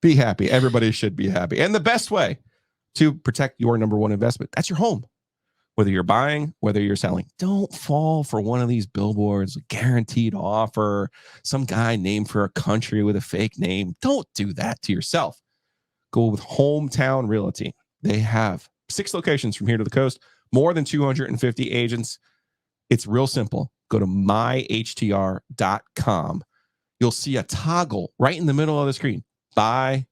Be happy. Everybody should be happy. And the best way to protect your number one investment, that's your home. Whether you're buying, whether you're selling, don't fall for one of these billboards, guaranteed offer, some guy named for a country with a fake name. Don't do that to yourself. Go with Hometown Realty. They have 6 locations from here to the coast, more than 250 agents. It's real simple. Go to myhtr.com. You'll see a toggle right in the middle of the screen. Buy,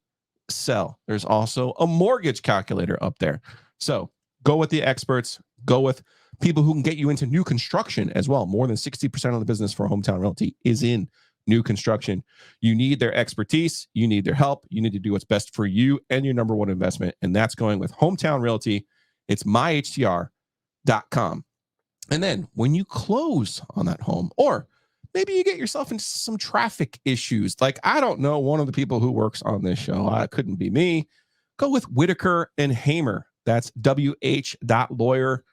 sell. There's also a mortgage calculator up there. So go with the experts. Go with people who can get you into new construction as well. More than 60% of the business for Hometown Realty is in new construction. You need their expertise. You need their help. You need to do what's best for you and your number one investment. And that's going with Hometown Realty. It's myhtr.com. And then when you close on that home, or maybe you get yourself into some traffic issues, like, I don't know, one of the people who works on this show, it couldn't be me, go with Whitaker and Hamer. That's wh.lawyer.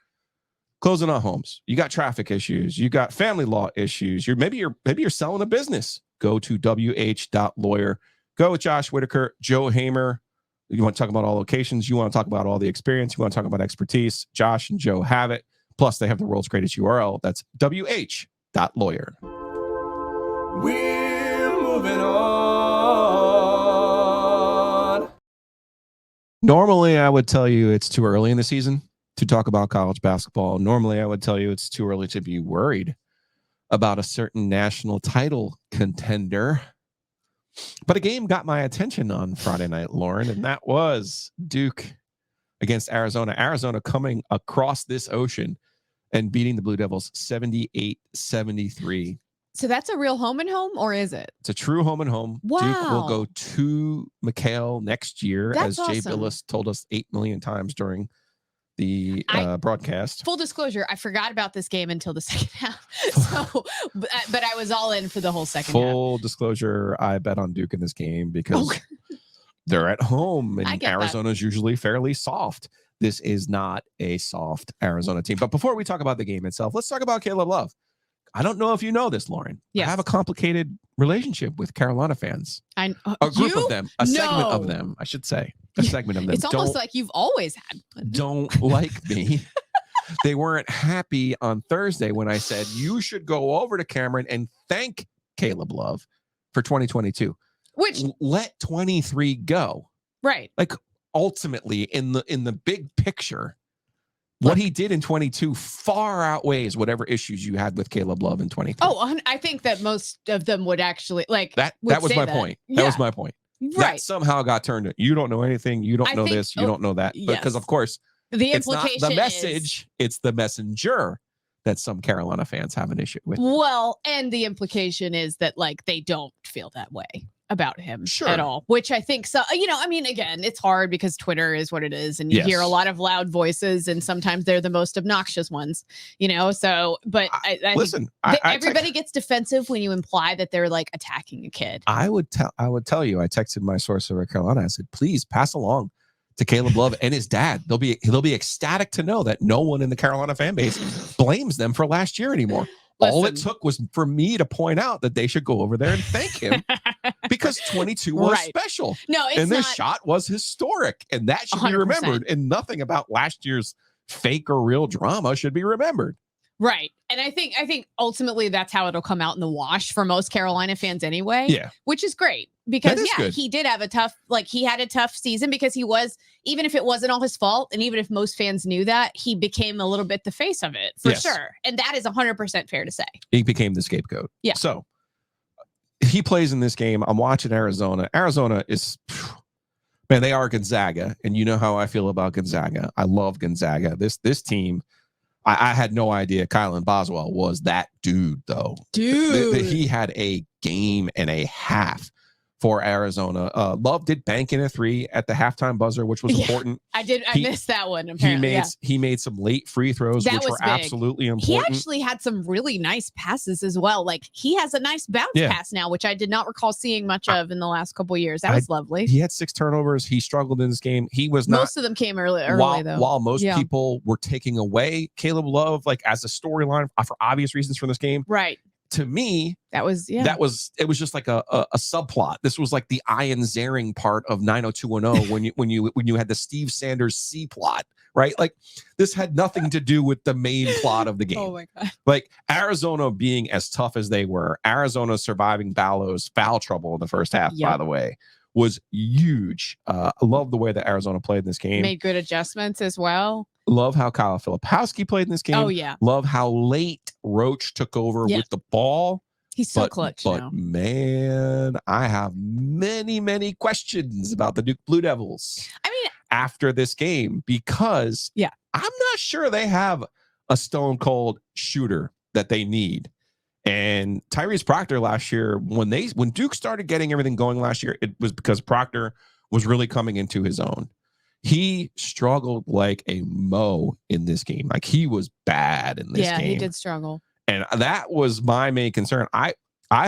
Closing on homes. You got traffic issues. You got family law issues. Maybe you're selling a business. Go to wh.lawyer. Go with Josh Whitaker, Joe Hamer. You want to talk about all locations. You want to talk about all the experience. You want to talk about expertise. Josh and Joe have it. Plus, they have the world's greatest URL. That's wh.lawyer. We're moving on. Normally, I would tell you it's too early in the season to talk about college basketball. Normally, I would tell you it's too early to be worried about a certain national title contender. But a game got my attention on Friday night, Lauren, and that was Duke against Arizona. Arizona coming across this ocean and beating the Blue Devils 78-73. So that's a real home and home, or is it? It's a true home and home. Wow. Duke will go to McHale next year, That's as Jay awesome. Billis told us 8 million times during the broadcast. Full disclosure, I forgot about this game until the second half. So, but I was all in for the whole second half. Full disclosure, I bet on Duke in this game because they're at home and Arizona's usually fairly soft. This is not a soft Arizona team. But before we talk about the game itself, let's talk about Caleb Love. I don't know if you know this, Lauren. Yes. I have a complicated relationship with Carolina fans. A group of them, a segment of them, I should say. A segment of them. It's almost like you've always had one. Don't like me. They weren't happy on Thursday when I said you should go over to Cameron and thank Caleb Love for 2022. Which let 23 go. Right. Like ultimately in the big picture, what he did in 22 far outweighs whatever issues you had with Caleb Love in 23. Oh, I think that most of them would actually like that was my point. That was my point. Right. That somehow got turned to, you don't know anything, you don't know this, you don't know that. Because of course, the it's not implication the message, it's the messenger that some Carolina fans have an issue with. Well, and the implication is that like they don't feel that way about him at all, which I think so. I mean, again, it's hard because Twitter is what it is, and you hear a lot of loud voices, and sometimes they're the most obnoxious ones, So, but I listen, everybody gets defensive when you imply that they're like attacking a kid. I would tell you. I texted my source over at Carolina. I said, please pass along to Caleb Love and his dad. They'll be ecstatic to know that no one in the Carolina fan base blames them for last year anymore. Listen. All it took was for me to point out that they should go over there and thank him because 22 was special. No, it's and this shot was historic, and that should 100%. Be remembered. And nothing about last year's fake or real drama should be remembered. Right. And I think ultimately that's how it'll come out in the wash for most Carolina fans anyway. Yeah. Which is great because good. He did have he had a tough season because he was, even if it wasn't all his fault, and even if most fans knew that, he became a little bit the face of it for sure. And that is 100% fair to say. He became the scapegoat. Yeah. So he plays in this game. I'm watching Arizona. Arizona is, man, they are Gonzaga. And you know how I feel about Gonzaga. I love Gonzaga. This team, I had no idea Kylan Boswell was that dude, though. Dude. He had a game and a half for Arizona. Love did bank in a 3 at the halftime buzzer, which was important. I missed that one. Apparently, he made some late free throws, which were absolutely important. He actually had some really nice passes as well. Like he has a nice bounce pass now, which I did not recall seeing much of in the last couple of years. That was lovely. He had 6 turnovers. He struggled in this game. He was not. Most of them came early though. While most people were taking away Caleb Love, like as a storyline for obvious reasons from this game. Right. To me, it was just like a subplot. This was like the Ian Zaring part of 90210 when you had the Steve Sanders C plot, right? Like this had nothing to do with the main plot of the game. Oh my God. Like Arizona being as tough as they were, Arizona surviving Ballo's foul trouble in the first half, by the way, was huge. I love the way that Arizona played in this game. Made good adjustments as well. Love how Kyle Filipowski played in this game. Oh, yeah. Love how late Roach took over with the ball. He's so clutch now. But man, I have many, many questions about the Duke Blue Devils. I mean, after this game, because I'm not sure they have a stone cold shooter that they need. And Tyrese Proctor last year, when Duke started getting everything going last year, it was because Proctor was really coming into his own. He struggled like a Mo in this game. Like he was bad in this game. Yeah, he did struggle. And that was my main concern. I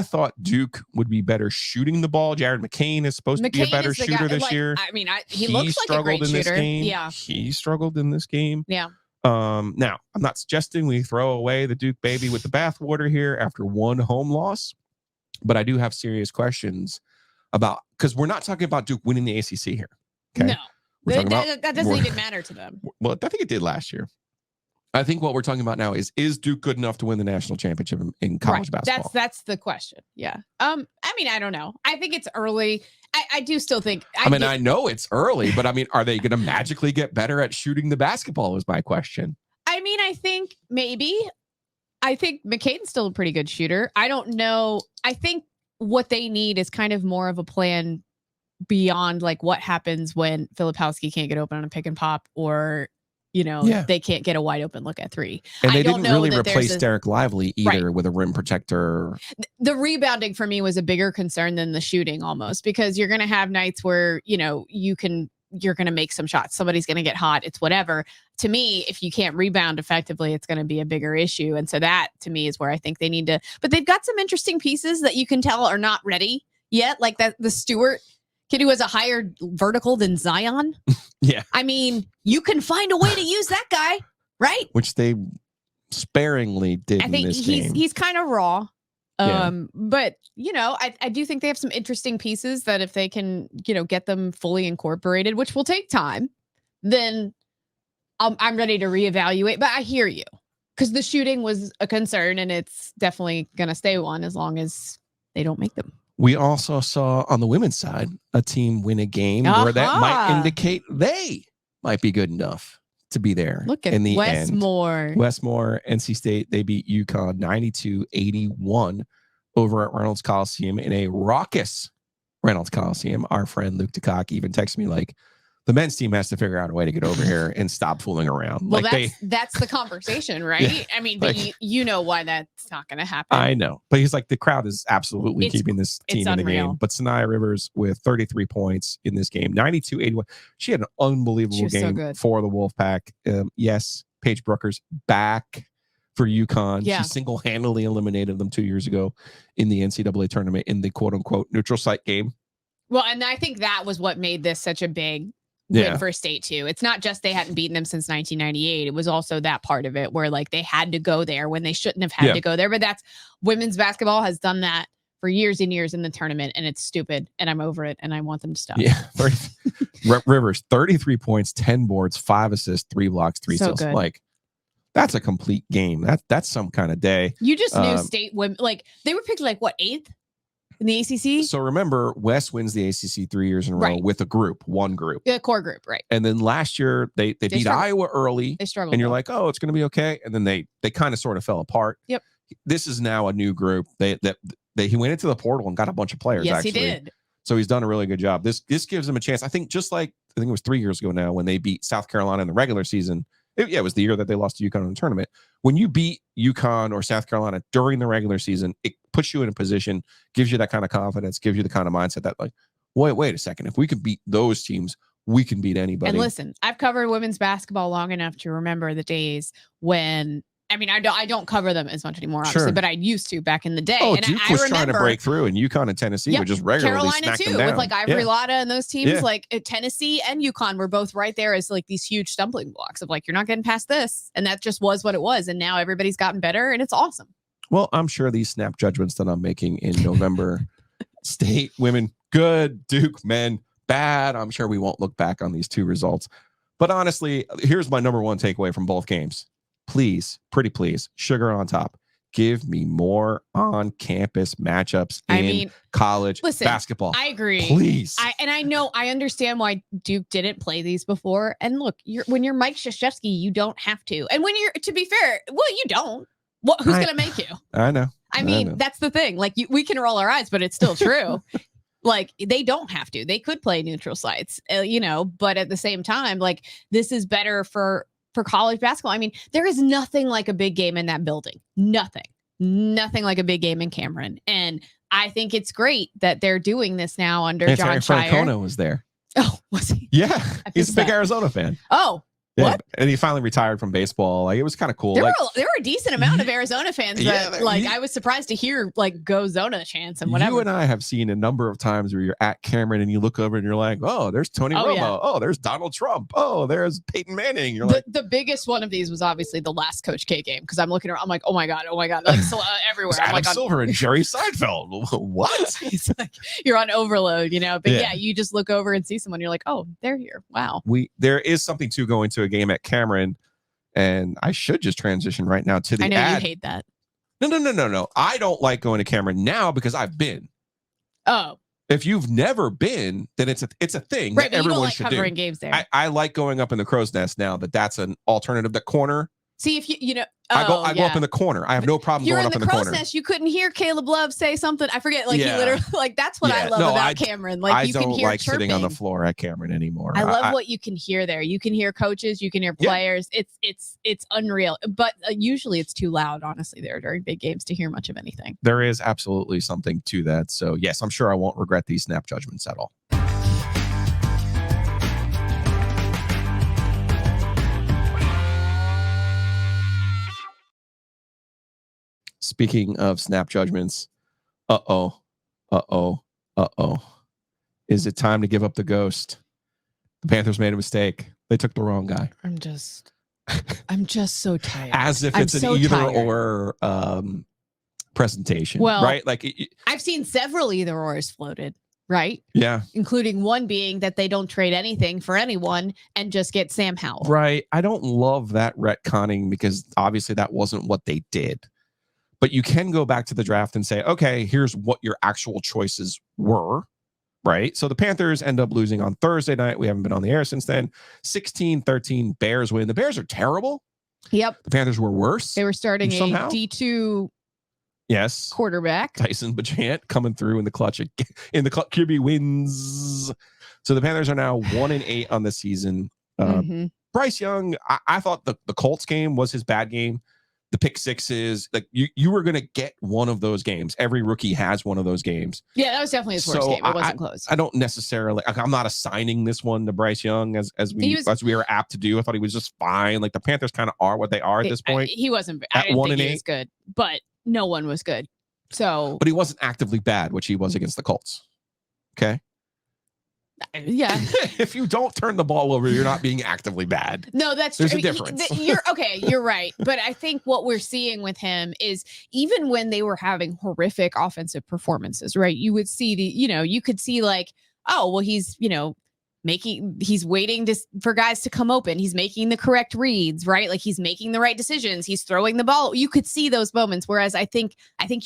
thought Duke would be better shooting the ball. Jared McCain is supposed to be a better shooter this year. I mean, he looks like a great shooter. Yeah. He struggled in this game. Yeah. Now, I'm not suggesting we throw away the Duke baby with the bathwater here after one home loss, but I do have serious questions about, because we're not talking about Duke winning the ACC here. Okay. No, We're talking about, that doesn't even matter to them. well, I think it did last year. I think what we're talking about now is Duke good enough to win the national championship in college basketball? That's the question. Yeah. I mean, I don't know. I think it's early. I do still think. I know it's early, but I mean, are they going to magically get better at shooting the basketball? Is my question. I mean, I think maybe. I think McCain's still a pretty good shooter. I don't know. I think what they need is kind of more of a plan beyond like what happens when Filipowski can't get open on a pick and pop, or they can't get a wide open look at three. And they didn't really replace Derek Lively either with a rim protector. The rebounding for me was a bigger concern than the shooting almost, because you're going to have nights where, you're going to make some shots. Somebody's going to get hot. It's whatever. To me, if you can't rebound effectively, it's going to be a bigger issue. And so that to me is where I think they need to, but they've got some interesting pieces that you can tell are not ready yet. Like that, the Stewart kid who has a higher vertical than Zion. Yeah. I mean, you can find a way to use that guy, right? Which they sparingly did. I think he's kind of raw. But I do think they have some interesting pieces that if they can, get them fully incorporated, which will take time, then I'm ready to reevaluate. But I hear you, because the shooting was a concern, and it's definitely going to stay one as long as they don't make them. We also saw on the women's side a team win a game where that might indicate they might be good enough to be there. Look at in the Westmore. End. Westmore, NC State, they beat UConn 92-81 over at Reynolds Coliseum in a raucous Reynolds Coliseum. Our friend Luke DeCock even texted me like, the men's team has to figure out a way to get over here and stop fooling around. Well, that's the conversation, right? Yeah, I mean, but you know why that's not going to happen. I know. But he's like, the crowd is absolutely keeping this team in the game. But Sanaya Rivers with 33 points in this game, 92-81. She had an unbelievable game for the Wolfpack. Yes, Paige Brooker's back for UConn. Yeah. She single-handedly eliminated them 2 years ago in the NCAA tournament in the quote-unquote neutral site game. Well, and I think that was what made this such a big win for State too. It's not just they hadn't beaten them since 1998. It was also that part of it where like they had to go there when they shouldn't have had to go there. But that's women's basketball has done that for years and years in the tournament, and it's stupid. And I'm over it, and I want them to stop. Yeah, Rivers 33 points, 10 boards, 5 assists, 3 blocks, 3 steals. Good. Like that's a complete game. That's some kind of day. You just knew State women like they were picked like what 8th. In the ACC? So remember, West wins the ACC 3 years in a row with one group. The core group, right. And then last year, they beat struggled. Iowa early. They struggled. And you're like, oh, it's going to be okay. And then they kind of sort of fell apart. Yep. This is now a new group. He went into the portal and got a bunch of players, yes, actually. He did. So he's done a really good job. This gives him a chance. I think just like, I think it was 3 years ago now when they beat South Carolina in the regular season. It was the year that they lost to UConn in the tournament. When you beat UConn or South Carolina during the regular season, it puts you in a position, gives you that kind of confidence, gives you the kind of mindset that like, wait a second. If we can beat those teams, we can beat anybody. And listen, I've covered women's basketball long enough to remember the days when, I mean, I don't cover them as much anymore, obviously, but I used to back in the day. Oh, and Duke was trying to break through, and UConn and Tennessee were just regularly Carolina smack too, them down. with like Ivory Lotta and those teams, like Tennessee and UConn were both right there as like these huge stumbling blocks of like, you're not getting past this. And that just was what it was. And now everybody's gotten better, and it's awesome. Well, I'm sure these snap judgments that I'm making in November, State women, good, Duke men, bad. I'm sure we won't look back on these 2 results. But honestly, here's my number 1 takeaway from both games. Please, pretty please, sugar on top. Give me more on-campus matchups in college basketball. I agree. Please. I understand why Duke didn't play these before. And look, when you're Mike Krzyzewski, you don't have to. And when you're, to be fair, you don't. Who's going to make you? I know. I mean, that's the thing. Like, we can roll our eyes, but it's still true. Like, they don't have to. They could play neutral sites, but at the same time, like, this is better for college basketball. I mean, there is nothing like a big game in that building. Nothing like a big game in Cameron. And I think it's great that they're doing this now under John Shire. Francona was there. Oh, was he? Yeah. He's a big Arizona fan. Oh, Yeah, What? and he finally retired from baseball. Like, it was kind of cool. There Like, were a decent amount of Arizona fans Yeah, that I was surprised to hear go Zona chants and whatever. you and I have seen a number of times where you're at Cameron and you look over and you're like, oh, there's Tony Romo. Yeah. Oh, there's Donald Trump. Oh, there's Peyton Manning. You're like, The biggest one of these was obviously the last Coach K game because I'm looking around. I'm like, oh my god, like so, everywhere. it's I'm Adam like, Silver and Jerry Seinfeld. What? it's like you're on overload, But Yeah. yeah, you just look over and see someone. You're like, oh, they're here. Wow. There is something to going to a game at Cameron, and I should just transition right now to the I know ad. you hate that. No. I don't like going to Cameron now because I've been. Oh, If you've never been, then it's a thing right. that But you don't everyone like should covering do. games there. I like going up in the crow's nest now that's an alternative. The corner. See if I go up in the corner. I have no problem You're going in up the in the crow's corner. nest. You couldn't hear Caleb Love say something. I forget. He Yeah. literally that's what I Yeah. love No, about Cameron. Like I you don't can hear like chirping. sitting on the floor at Cameron anymore. I love what you can hear there. You can hear coaches. You can hear Yeah. players. It's unreal. But usually it's too loud. Honestly, there during big games to hear much of anything. There is absolutely something to that. So yes, I'm sure I won't regret these snap judgments at all. Speaking of snap judgments, is it time to give up the ghost? The Panthers made a mistake. They took the wrong guy. I'm just so tired. As if I'm it's so an either tired. or presentation. Well, right? Like, I've seen several either ors floated, right? yeah. Including one being that they don't trade anything for anyone and just get Sam Howell. Right. I don't love that retconning because obviously that wasn't what they did. But you can go back to the draft and say, okay, here's what your actual choices were. Right. So the Panthers end up losing on Thursday night. We haven't been on the air since then. 16-13 Bears win. The Bears are terrible. Yep. The Panthers were worse. They were starting Somehow. a D2 Yes. quarterback. Tyson Bajant coming through in the clutch. In the clutch, QB wins. So the Panthers are now 1-8 on the season. Bryce Young, I thought the Colts game was his bad game. The pick sixes, like you were going to get one of those games. Every rookie has one of those games. Yeah, that was definitely his worst game. It wasn't close. I don't necessarily. I'm not assigning this one to Bryce Young as we were apt to do. I thought he was just fine. Like the Panthers kind of are what they are at this point. He wasn't. At I didn't think 1-8. he was good, but no one was good. So, but he wasn't actively bad, which he was against the Colts. Okay. Yeah. If you don't turn the ball over, you're not being actively bad. No, that's There's true. a difference. You're right. But I think what we're seeing with him is even when they were having horrific offensive performances, right? You would see you could see like, oh, well, he's waiting for guys to come open. He's making the correct reads, right? Like he's making the right decisions. He's throwing the ball. You could see those moments. Whereas I think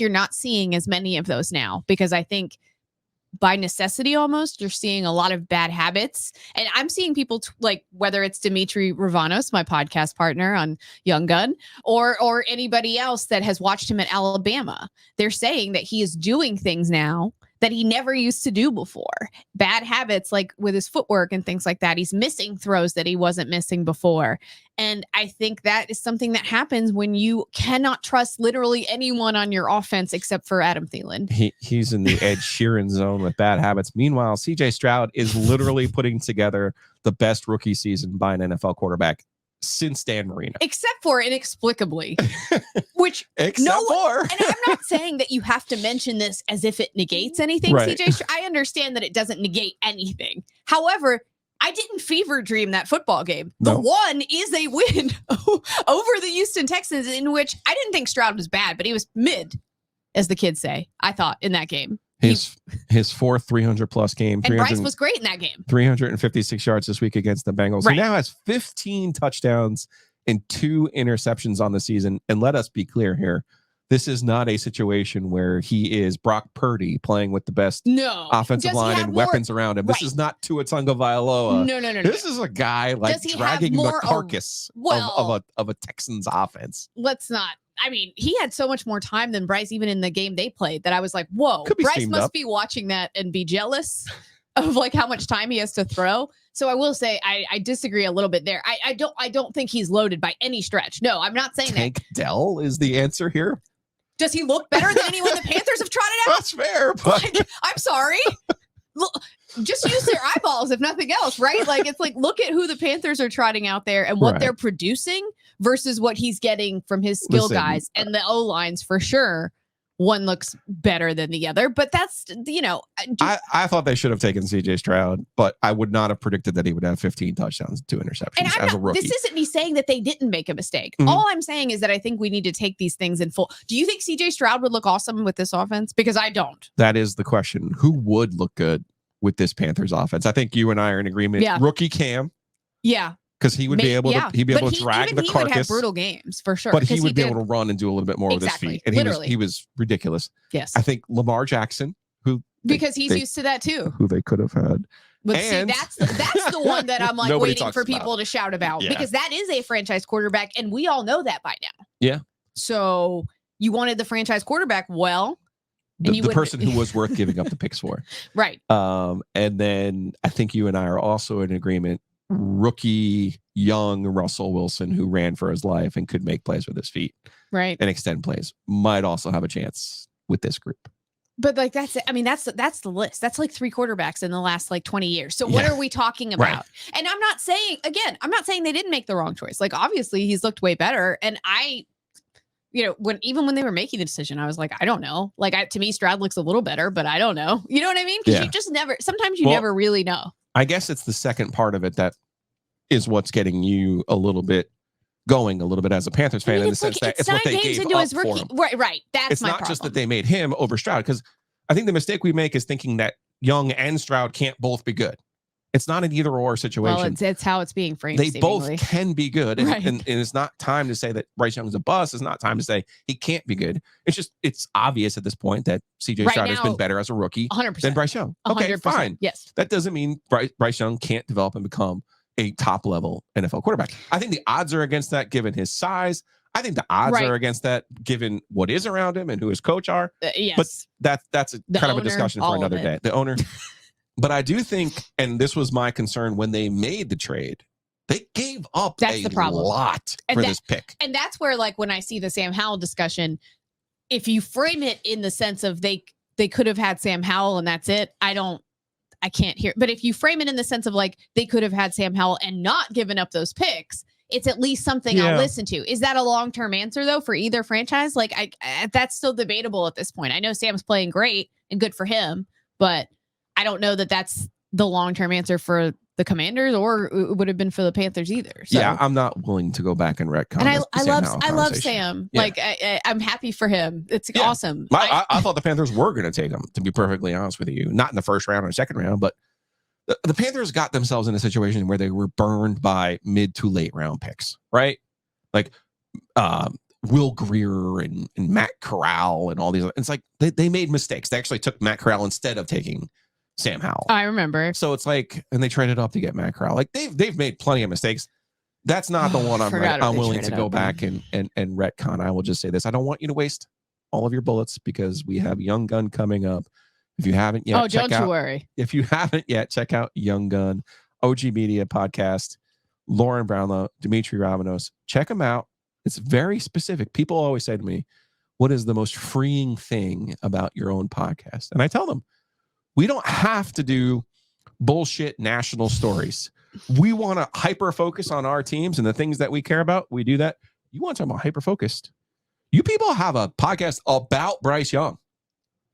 you're not seeing as many of those now because I think by necessity, almost, you're seeing a lot of bad habits. And I'm seeing people whether it's Dimitri Ravanos, my podcast partner on Young Gun, or anybody else that has watched him at Alabama. They're saying that he is doing things now that he never used to do before. Bad habits like with his footwork and things like that. He's missing throws that he wasn't missing before. And I think that is something that happens when you cannot trust literally anyone on your offense except for Adam Thielen. He's in the Ed Sheeran zone with bad habits. Meanwhile, CJ Stroud is literally putting together the best rookie season by an NFL quarterback since Dan Marino. Except for inexplicably, which and I'm not saying that you have to mention this as if it negates anything, right. CJ. I understand that it doesn't negate anything. However, I didn't fever dream that football game. The one is a win over the Houston Texans, in which I didn't think Stroud was bad, but he was mid, as the kids say, I thought, in that game. His fourth 300-plus game. And Bryce was great in that game. 356 yards this week against the Bengals. Right. He now has 15 touchdowns and 2 interceptions on the season. And let us be clear here. This is not a situation where he is Brock Purdy playing with the best offensive line and weapons around him. This is not Tua Tagovailoa. No. This is a guy dragging the carcass of a Texans offense. Let's not. I mean, he had so much more time than Bryce, even in the game they played, that I was like, whoa, Bryce must be watching that and be jealous of how much time he has to throw. So I will say I disagree a little bit there. I don't think he's loaded by any stretch. No, I'm not saying Tank Dell is the answer here. Does he look better than anyone the Panthers have trotted out? That's fair. But I'm sorry. look, just use their eyeballs, if nothing else, right? Like, it's like, look at who the Panthers are trotting out there and what they're producing versus what he's getting from his skill guys and the O-lines for sure. One looks better than the other, but that's, I thought they should have taken CJ Stroud, but I would not have predicted that he would have 15 touchdowns and 2 interceptions as a rookie. This isn't me saying that they didn't make a mistake. All I'm saying is that I think we need to take these things in full. Do you think CJ Stroud would look awesome with this offense? Because I don't. That is the question. Who would look good with this Panthers offense? I think you and I are in agreement. Yeah. Rookie Cam. Yeah. Because he would be able to drag the carcass. He would have brutal games for sure. But he would be able to run and do a little bit more with his feet. And he was ridiculous. Yes. I think Lamar Jackson, because he's used to that too. Who they could have had. But see, that's the one that I'm like waiting for people to shout about because that is a franchise quarterback, and we all know that by now. Yeah. So you wanted the franchise quarterback, well, the person who was worth giving up the picks for. Right. And then I think you and I are also in agreement. Rookie young Russell Wilson, who ran for his life and could make plays with his feet, right, and extend plays, might also have a chance with this group. But like that's the list. That's like 3 quarterbacks in the last like 20 years. So what are we talking about? Right. And I'm not saying they didn't make the wrong choice. Like obviously he's looked way better, and when they were making the decision, I was like, I don't know. Like to me, Stroud looks a little better, but I don't know. You know what I mean? Because you just sometimes you never really know. I guess it's the second part of it that is what's getting you a little bit going a little bit as a Panthers fan, in the sense that it's what they gave up for him. Right. That's my problem. It's not just that they made him over Stroud, because I think the mistake we make is thinking that Young and Stroud can't both be good. It's not an either or situation. Well, it's how it's being framed. They both can be good. And it's not time to say that Bryce Young's a bust. It's not time to say he can't be good. It's obvious at this point that CJ Stroud has been better as a rookie 100%. than Bryce Young. 100%. Okay, fine. Yes. That doesn't mean Bryce Young can't develop and become a top level NFL quarterback. I think the odds are against that given his size. I think the odds are against that given what is around him and who his coach are. Yes. But that's kind of a discussion for another day. The owner. But I do think, and this was my concern when they made the trade, they gave up a lot for this pick. And that's where, like, when I see the Sam Howell discussion, if you frame it in the sense of they could have had Sam Howell and that's it, I can't hear. But if you frame it in the sense of like they could have had Sam Howell and not given up those picks, it's at least something I'll listen to. Is that a long-term answer though for either franchise? Like that's still debatable at this point. I know Sam's playing great and good for him, but I don't know that that's the long-term answer for the Commanders, or it would have been for the Panthers either. So. Yeah, I'm not willing to go back and retcon. And I love Sam. Yeah. Like I'm happy for him. It's awesome. I thought the Panthers were going to take him, to be perfectly honest with you. Not in the first round or second round, but the Panthers got themselves in a situation where they were burned by mid to late round picks, right? Like Will Greer and Matt Corral and all these. It's like they made mistakes. They actually took Matt Corral instead of taking Sam Howell. I remember. So it's like, and they traded up to get Matt Corral. Like they've made plenty of mistakes. That's not the one I'm willing to go back and retcon. I will just say this: I don't want you to waste all of your bullets because we have Young Gun coming up. If you haven't yet, don't you worry. If you haven't yet, check out Young Gun, OG Media podcast, Lauren Brownlow, Dimitri Ravanos. Check them out. It's very specific. People always say to me, "What is the most freeing thing about your own podcast?" And I tell them, we don't have to do bullshit national stories. We want to hyper focus on our teams and the things that we care about. We do that. You want to talk about hyper focused? You people have a podcast about Bryce Young.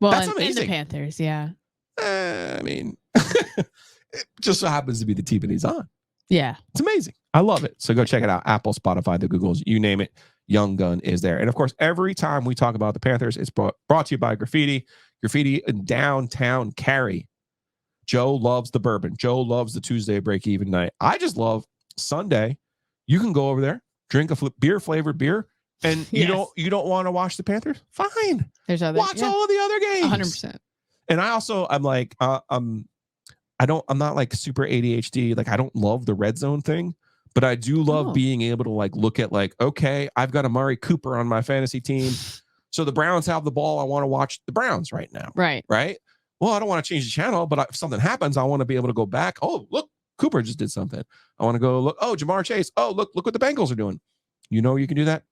Well, that's amazing. And the Panthers, yeah. I mean, it just so happens to be the team that he's on. Yeah. It's amazing. I love it. So go check it out. Apple, Spotify, the Googles, you name it. Young Gun is there. And of course, every time we talk about the Panthers, it's brought to you by Graffiti in downtown Cary. Joe loves the bourbon. Joe loves the Tuesday break even night. I just love Sunday. You can go over there, drink a beer flavored beer, and you don't want to watch the Panthers. Fine. There's other watch all of the other games. 100%. And I'm like, I'm not like super ADHD. Like I don't love the red zone thing, but I do love being able to like look at like, okay, I've got Amari Cooper on my fantasy team. So the Browns have the ball. I want to watch the Browns right now. Right. Well, I don't want to change the channel, but if something happens, I want to be able to go back. Oh, look, Cooper just did something. I want to go look. Oh, Jamar Chase. Oh, look what the Bengals are doing. You can do that.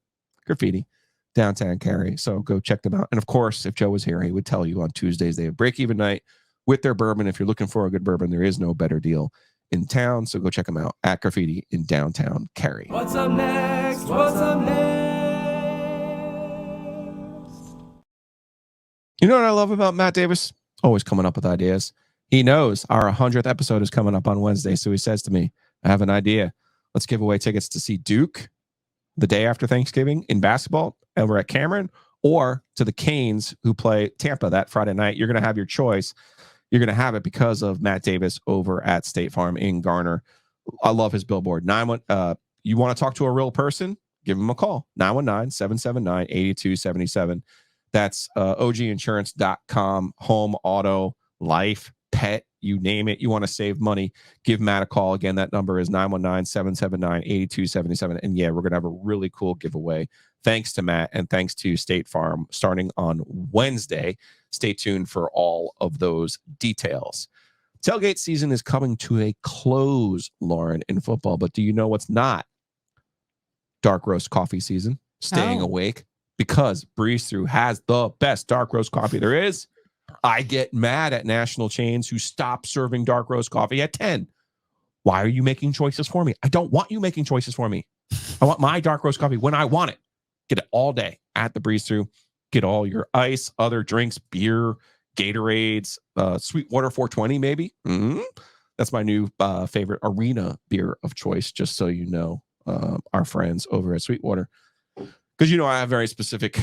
Graffiti, downtown Cary. So go check them out. And of course, if Joe was here, he would tell you on Tuesdays they have break even night with their bourbon. If you're looking for a good bourbon, there is no better deal in town. So go check them out at Graffiti in downtown Cary. What's up next? What's up next? You know what I love about Matt Davis? Always coming up with ideas. He knows our 100th episode is coming up on Wednesday. So he says to me, I have an idea. Let's give away tickets to see Duke the day after Thanksgiving in basketball over at Cameron, or to the Canes who play Tampa that Friday night. You're going to have your choice. You're going to have it because of Matt Davis over at State Farm in Garner. I love his billboard. You want to talk to a real person? Give him a call. 919-779-8277. That's oginsurance.com. Home, auto, life, pet, you name it. You want to save money, give Matt a call. Again, that number is 919-779-8277. And yeah, we're going to have a really cool giveaway. Thanks to Matt and thanks to State Farm starting on Wednesday. Stay tuned for all of those details. Tailgate season is coming to a close, Lauren, in football. But do you know what's not? Dark roast coffee season. Staying awake. Because Breeze Through has the best dark roast coffee there is. I get mad at national chains who stop serving dark roast coffee at 10. Why are you making choices for me? I don't want you making choices for me. I want my dark roast coffee when I want it. Get it all day at the Breeze Through. Get all your ice, other drinks, beer, Gatorades, Sweetwater 420 maybe. That's my new favorite arena beer of choice, just so you know, our friends over at Sweetwater. Because, you know, I have very specific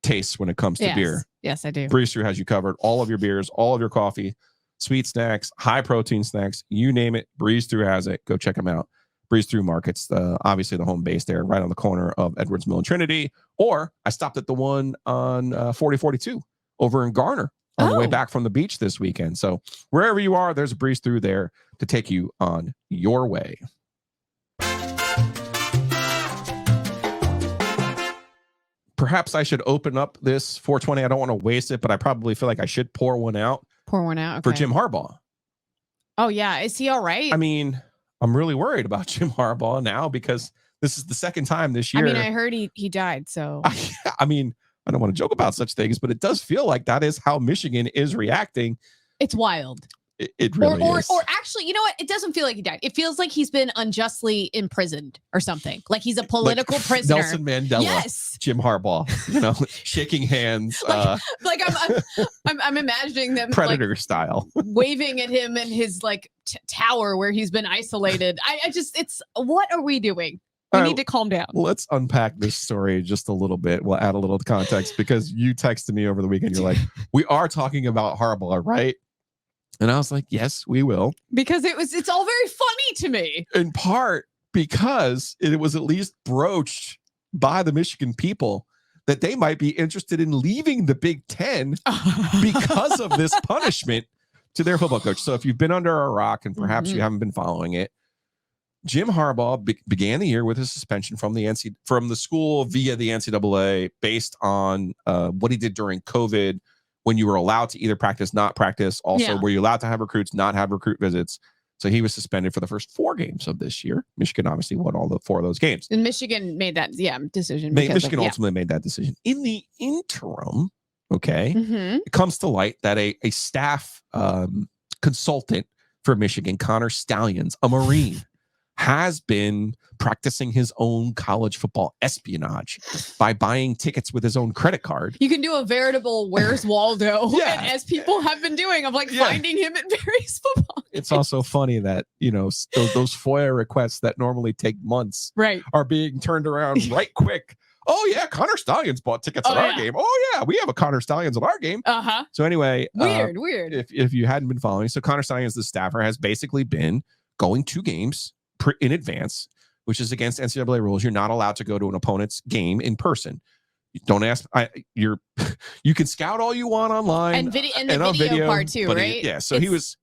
tastes when it comes to beer. Yes, I do. Breeze Through has you covered. All of your beers, all of your coffee, sweet snacks, high protein snacks, you name it. Breeze Through has it. Go check them out. Breeze Through Markets, obviously the home base there, right on the corner of Edwards Mill and Trinity. Or I stopped at the one on 4042 over in Garner on the way back from the beach this weekend. So wherever you are, there's a Breeze Through there to take you on your way. Perhaps I should open up this 420. I don't want to waste it, but I probably feel like I should pour one out. Okay. For Jim Harbaugh. Oh, yeah. Is he all right? I mean, I'm really worried about Jim Harbaugh now because this is the second time this year. I mean, I heard he died, so. I mean, I don't want to joke about such things, but it does feel like that is how Michigan is reacting. It's wild. It really is. Or actually, you know what? It doesn't feel like he died. It feels like he's been unjustly imprisoned or something. Like he's a political prisoner. Nelson Mandela. Yes. Jim Harbaugh. You know, shaking hands. I'm imagining them Predator style. waving at him in his tower where he's been isolated. It's what are we doing? We need to calm down. Let's unpack this story just a little bit. We'll add a little context because you texted me over the weekend. You're like, we are talking about Harbaugh, right? And I was like, yes, we will. Because it's all very funny to me. In part because it was at least broached by the Michigan people that they might be interested in leaving the Big Ten because of this punishment to their football coach. So if you've been under a rock and perhaps you haven't been following it, Jim Harbaugh began the year with a suspension from the school via the NCAA based on what he did during COVID, when you were allowed to either practice, not practice. Also, were you allowed to have recruits, not have recruit visits? So he was suspended for the first 4 games of this year. Michigan obviously won all 4 of those games. And Michigan made that decision. Michigan ultimately made that decision. In the interim, it comes to light that a staff consultant for Michigan, Connor Stallions, a Marine, has been practicing his own college football espionage by buying tickets with his own credit card. You can do a veritable Where's Waldo, as people have been doing, of finding him at various football games. It's also funny that, you know, those FOIA requests that normally take months are being turned around right quick. Oh, yeah, Connor Stallions bought tickets at our game. Oh, yeah, we have a Connor Stallions at our game. So anyway. Weird. If you hadn't been following, so Connor Stallions, the staffer, has basically been going to games in advance, which is against NCAA rules. You're not allowed to go to an opponent's game in person. Don't ask. You can scout all you want online and the video part too, right? So he was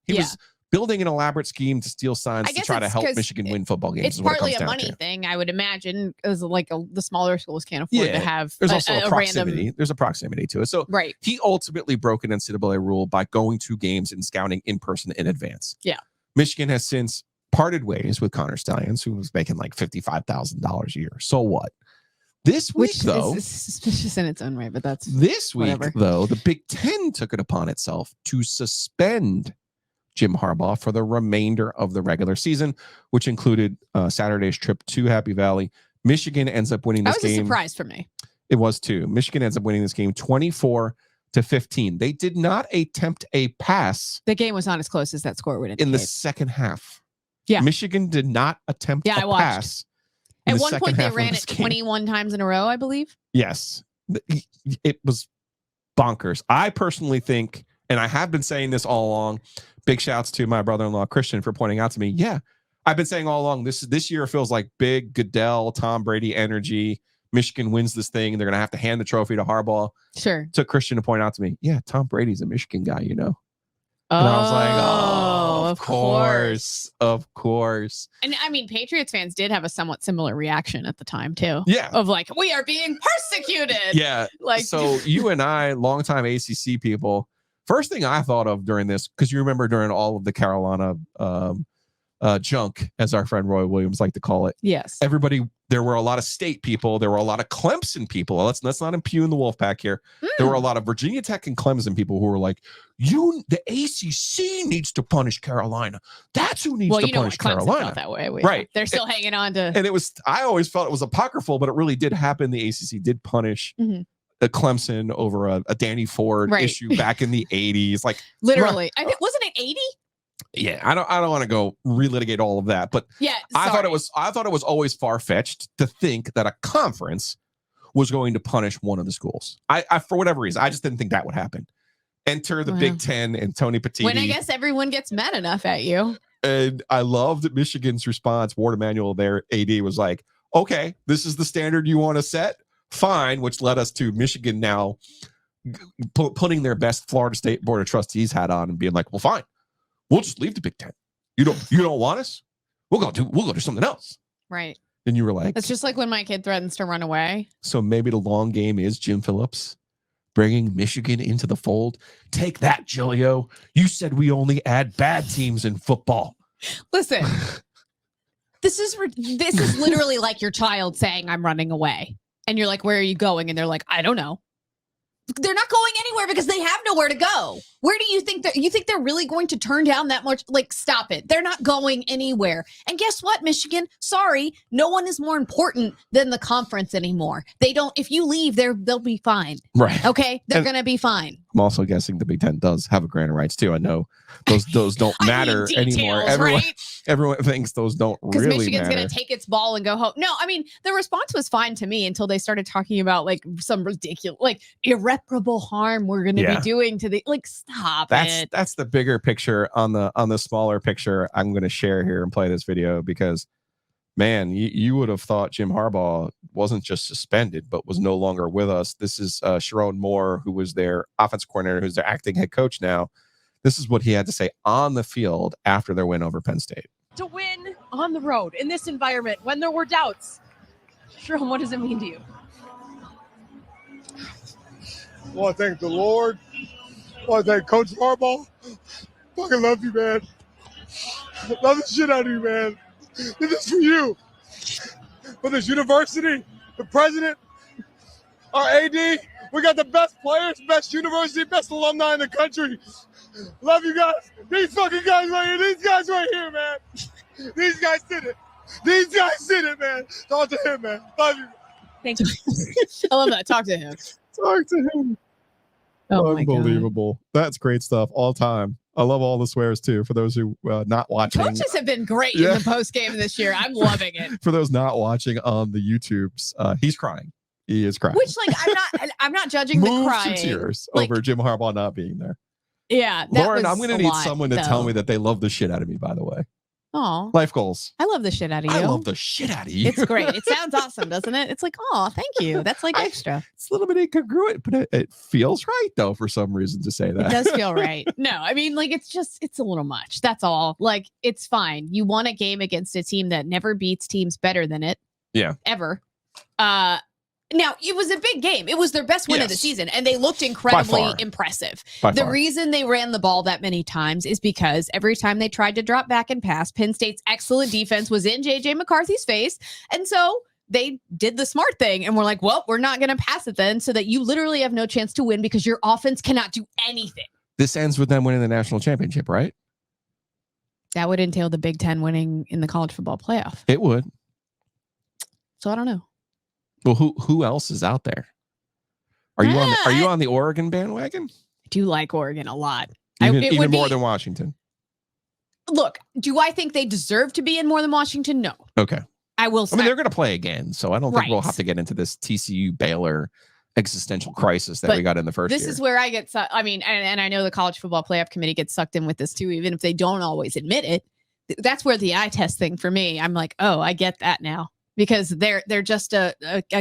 building an elaborate scheme to steal signs to try to help Michigan win football games. It's partly a money thing, I would imagine, because the smaller schools can't afford to have. There's also a proximity. There's a proximity to it. So he ultimately broke an NCAA rule by going to games and scouting in person in advance. Yeah, Michigan has since parted ways with Connor Stallions, who was making like $55,000 a year. So what? This week, Which though, is suspicious in its own way, but that's this week, whatever. though, the Big Ten took it upon itself to suspend Jim Harbaugh for the remainder of the regular season, which included Saturday's trip to Happy Valley. Michigan ends up winning this game. That was a surprise for me. It was too. Michigan ends up winning this game 24-15. They did not attempt a pass. The game was not as close as that score would indicate. In the second half. Yeah. Michigan did not attempt a pass. At one point, they ran it 21 times in a row, I believe. Yes. It was bonkers. I personally think, and I have been saying this all along, big shouts to my brother-in-law, Christian, for pointing out to me, yeah, I've been saying all along, this year feels like big Goodell, Tom Brady energy. Michigan wins this thing, and they're going to have to hand the trophy to Harbaugh. Sure. Took Christian to point out to me, yeah, Tom Brady's a Michigan guy, you know. And I was like, of course. And I mean, Patriots fans did have a somewhat similar reaction at the time, too. Yeah. Of like, we are being persecuted. Yeah. Like, so you and I, longtime ACC people, first thing I thought of during this, because you remember during all of the Carolina junk, as our friend Roy Williams liked to call it. Yes. There were a lot of state people. There were a lot of Clemson people. Let's not impugn the Wolfpack here. There were a lot of Virginia Tech and Clemson people who were like, the ACC needs to punish Carolina. That's who needs to punish Carolina. Felt that way. Right. They're still hanging on to. And I always felt it was apocryphal, but it really did happen. The ACC did punish a Clemson over a Danny Ford issue back in the 80s. Like literally, I think, wasn't it 80? Yeah, I don't want to go relitigate all of that, but yeah, I thought it was always far-fetched to think that a conference was going to punish one of the schools. I for whatever reason, I just didn't think that would happen. Enter the Big Ten and Tony Petitti. When I guess everyone gets mad enough at you. And I loved Michigan's response. Ward Emanuel, their AD, was like, okay, this is the standard you want to set? Fine, which led us to Michigan now putting their best Florida State Board of Trustees hat on and being like, well, fine. We'll just leave the Big Ten. You don't want us? We'll go do something else. Right. And you were like, it's just like when my kid threatens to run away. So maybe the long game is Jim Phillips bringing Michigan into the fold. Take that, Giglio. You said we only add bad teams in football. Listen, this is literally like your child saying, I'm running away. And you're like, where are you going? And they're like, I don't know. They're not going anywhere because they have nowhere to go. Where do you think they're really going to turn down that much? Like, stop it. They're not going anywhere. And guess what, Michigan? Sorry, no one is more important than the conference anymore. If you leave, they'll be fine. Right. Okay? They're going to be fine. I'm also guessing the Big Ten does have a grant of rights too. I know those don't matter anymore. Everyone thinks those don't really matter. Because Michigan's going to take its ball and go home. No, I mean, the response was fine to me until they started talking about like some ridiculous, like irreparable harm we're going to be doing to the, like, stop it. That's the bigger picture. On the smaller picture, I'm going to share here and play this video because, man, you would have thought Jim Harbaugh wasn't just suspended, but was no longer with us. This is Sherrone Moore, who was their offensive coordinator, who's their acting head coach now. This is what he had to say on the field after their win over Penn State. To win on the road in this environment when there were doubts, Sherrone, what does it mean to you? I want to thank the Lord. I want to thank Coach Harbaugh. Fucking love you, man. Love the shit out of you, man. This is for you. For this university, the president, our AD. We got the best players, best university, best alumni in the country. Love you guys. These fucking guys right here. These guys right here, man. These guys did it. These guys did it, man. Talk to him, man. Love you. Thank you. I love that. Talk to him. Talk to him. Oh, unbelievable. That's great stuff all time. I love all the swears too. For those who not watching, coaches have been great in the post game this year. I'm loving it. For those not watching on the YouTubes, he's crying. He is crying. Which, like, I'm not judging the crying. To tears like, over Jim Harbaugh not being there. Yeah, Lauren, I'm going to need someone to tell me that they love the shit out of me. By the way. Oh, life goals. I love the shit out of you. I love the shit out of you. It's great. It sounds awesome, doesn't it? It's like, oh, thank you. That's like extra. It's a little bit incongruent, but it feels right though for some reason to say that. It does feel right. No, I mean, like, it's a little much. That's all. Like, it's fine. You won a game against a team that never beats teams better than it. Yeah. Ever. Now, it was a big game. It was their best win of the season, and they looked incredibly impressive. The reason they ran the ball that many times is because every time they tried to drop back and pass, Penn State's excellent defense was in J.J. McCarthy's face, and so they did the smart thing and were like, well, we're not going to pass it then, so that you literally have no chance to win because your offense cannot do anything. This ends with them winning the national championship, right? That would entail the Big Ten winning in the college football playoff. It would. So I don't know. Well, who else is out there? Are you on the Oregon bandwagon? I do like Oregon a lot. Even more than Washington. Look, do I think they deserve to be in more than Washington? No. Okay. I will say. I mean, they're going to play again, so I don't think we'll have to get into this TCU Baylor existential crisis that we got in the first year. This is where I get, I mean, and I know the college football playoff committee gets sucked in with this too, even if they don't always admit it. That's where the eye test thing for me, I'm like, oh, I get that now, because they're just a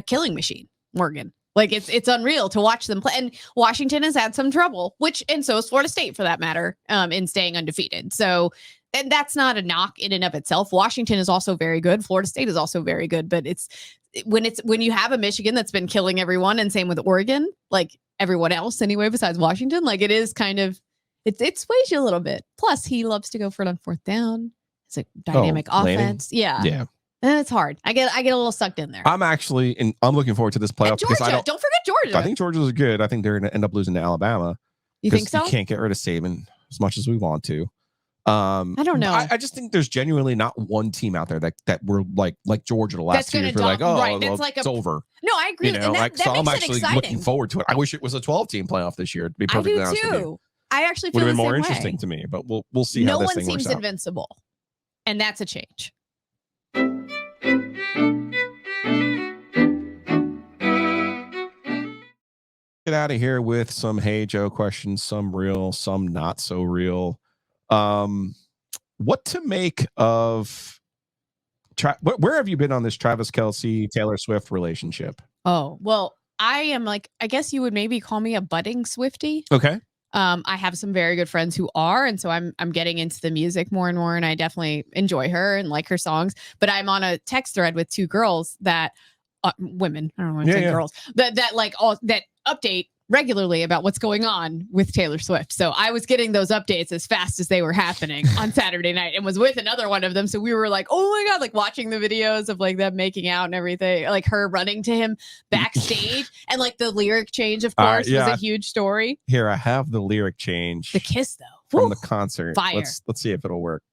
killing machine, Oregon. Like it's unreal to watch them play. And Washington has had some trouble, and so is Florida State for that matter, in staying undefeated. So, and that's not a knock in and of itself. Washington is also very good. Florida State is also very good, but when you have a Michigan that's been killing everyone, and same with Oregon, like everyone else anyway, besides Washington, like it is kind of, it sways you a little bit. Plus he loves to go for it on fourth down. It's a dynamic offense. Yeah. And it's hard. I get a little sucked in there. I'm looking forward to this playoff. Georgia, don't forget Georgia. I think Georgia's good. I think they're going to end up losing to Alabama. You think so? You can't get rid of Saban as much as we want to. I don't know. I just think there's genuinely not one team out there that we're like Georgia the last 2 years. We're like, it's over. No, I agree. And so I'm actually looking forward to it. I wish it was a 12-team playoff this year, to be perfectly honest with you. I actually feel would have been the more same interesting way. to me, but we'll see how this thing works out. No one seems invincible, and that's a change. Get out of here with some Hey Joe questions, some real, some not so real. What to make of where have you been on this Travis Kelce Taylor Swift relationship? Oh, well, I am I guess you would maybe call me a budding Swiftie. Okay. I have some very good friends who are, and so I'm getting into the music more and more, and I definitely enjoy her and like her songs. But I'm on a text thread with two girls that women, I don't want to say girls, that update regularly about what's going on with Taylor Swift. So I was getting those updates as fast as they were happening on Saturday night, and was with another one of them. So we were like, oh my God, like watching the videos of like them making out and everything, like her running to him backstage, and like the lyric change, of course, was a huge story. Here, I have the lyric change. The kiss though. From the concert. Fire. Let's see if it'll work.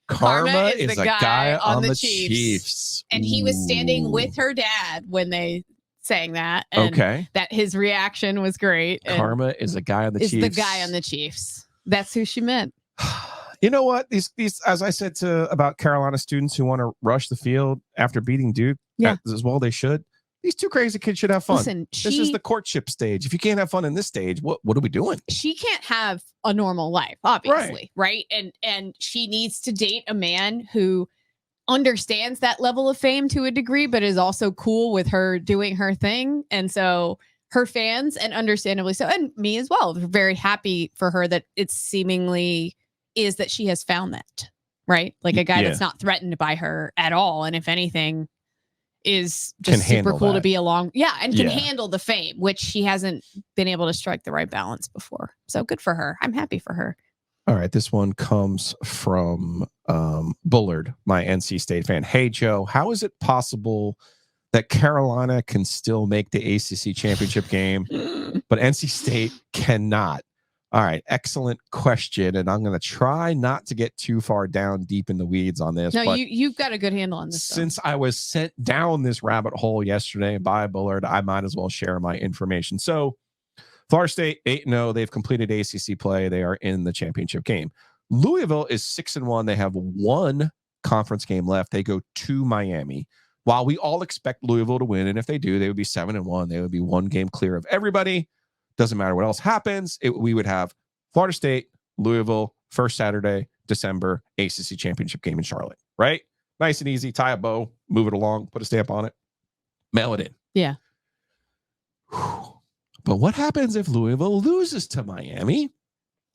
Karma is a guy on the Chiefs. And he was standing with her dad when they sang that. And that his reaction was great. Karma is a guy on the Chiefs. Is the guy on the Chiefs. That's who she meant. You know what? These as I said about Carolina students who want to rush the field after beating Duke, as well they should. These two crazy kids should have fun. Listen, this is the courtship stage. If you can't have fun in this stage, what are we doing? She can't have a normal life, obviously, right? And she needs to date a man who understands that level of fame to a degree, but is also cool with her doing her thing. And so her fans, and understandably so, and me as well, are very happy for her that it seemingly is that she has found that, right? Like a guy that's not threatened by her at all. And if anything, is just super cool to be along. And can handle the fame, which she hasn't been able to strike the right balance before. So good for her. I'm happy for her. All right. This one comes from Bullard, my NC State fan. Hey, Joe, how is it possible that Carolina can still make the ACC championship game, but NC State cannot? All right. Excellent question. And I'm going to try not to get too far down deep in the weeds on this. No, you've got a good handle on this. Since I was sent down this rabbit hole yesterday by Bullard, I might as well share my information. So Florida State 8-0. They've completed ACC play. They are in the championship game. Louisville is 6-1. They have one conference game left. They go to Miami. While we all expect Louisville to win, and if they do, they would be 7-1. They would be one game clear of everybody. Doesn't matter what else happens. We would have Florida State, Louisville, first Saturday, December, ACC championship game in Charlotte, right? Nice and easy. Tie a bow, move it along, put a stamp on it, mail it in. Yeah. Whew. But what happens if Louisville loses to Miami?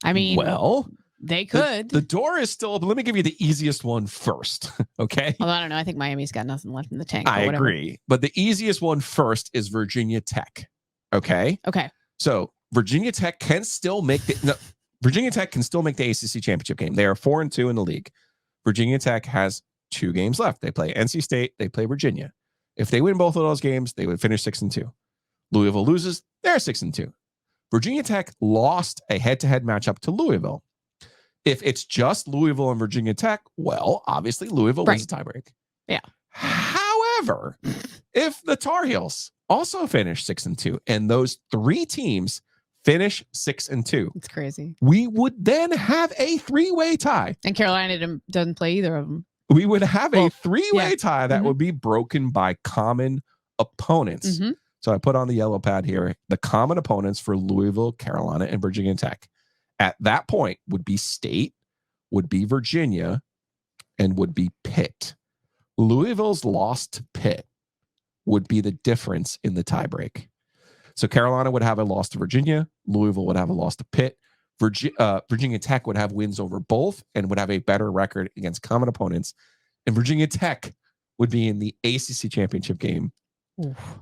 I mean, well, they could. The door is still open. Let me give you the easiest one first. Okay. Well, I don't know. I think Miami's got nothing left in the tank. I agree. But the easiest one first is Virginia Tech. Okay. Okay. So Virginia Tech can still make the. No, Virginia Tech can still make the ACC championship game. They are 4-2 in the league. Virginia Tech has 2 games left. They play NC State. They play Virginia. If they win both of those games, they would finish 6-2. Louisville loses. They're 6-2. Virginia Tech lost a head-to-head matchup to Louisville. If it's just Louisville and Virginia Tech, well, obviously Louisville wins the tiebreak. Yeah. However, if the Tar Heels also finish 6-2 and those 3 teams finish 6-2, It's crazy. we would then have a 3-way tie. And Carolina doesn't play either of them. We would have a 3-way yeah. tie that would be broken by common opponents. Mm-hmm. So I put on the yellow pad here, the common opponents for Louisville, Carolina, and Virginia Tech. At that point would be State, would be Virginia, and would be Pitt. Louisville's loss to Pitt would be the difference in the tiebreak. So Carolina would have a loss to Virginia. Louisville would have a loss to Pitt. Virginia Tech would have wins over both and would have a better record against common opponents. And Virginia Tech would be in the ACC championship game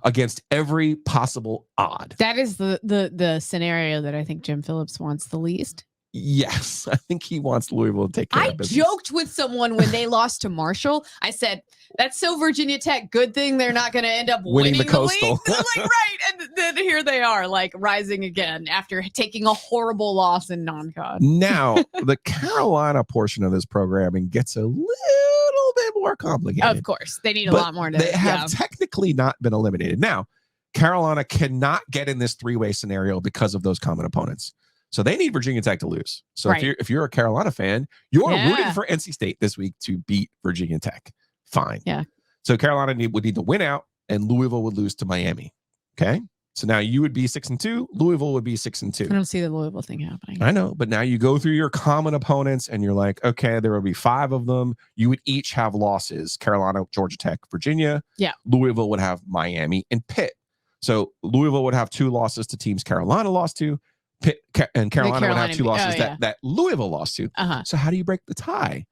against every possible odd. That is the scenario that I think Jim Phillips wants the least. Yes, I think he wants Louisville to take care I of business. joked with someone when they lost to Marshall. I said, that's so Virginia Tech. Good thing they're not going to end up winning the Coastal. league. They're like, right. And then here they are, like rising again after taking a horrible loss in non-con. Now, the Carolina portion of this programming gets a little bit more complicated. Of course. They need a But lot more to they have technically not been eliminated. Now, Carolina cannot get in this 3-way scenario because of those common opponents. So they need Virginia Tech to lose. So if you're a Carolina fan, you're rooting for NC State this week to beat Virginia Tech. Fine. Yeah. So Carolina would need to win out, and Louisville would lose to Miami. Okay. So now you would be 6-2. Louisville would be 6-2. I don't see the Louisville thing happening. I know, but now you go through your common opponents, and you're like, okay, there will be 5 of them. You would each have losses: Carolina, Georgia Tech, Virginia. Yeah. Louisville would have Miami and Pitt. So Louisville would have 2 losses to teams Carolina lost to. Pitt and Carolina would have 2 losses that Louisville lost to. So how do you break the tie?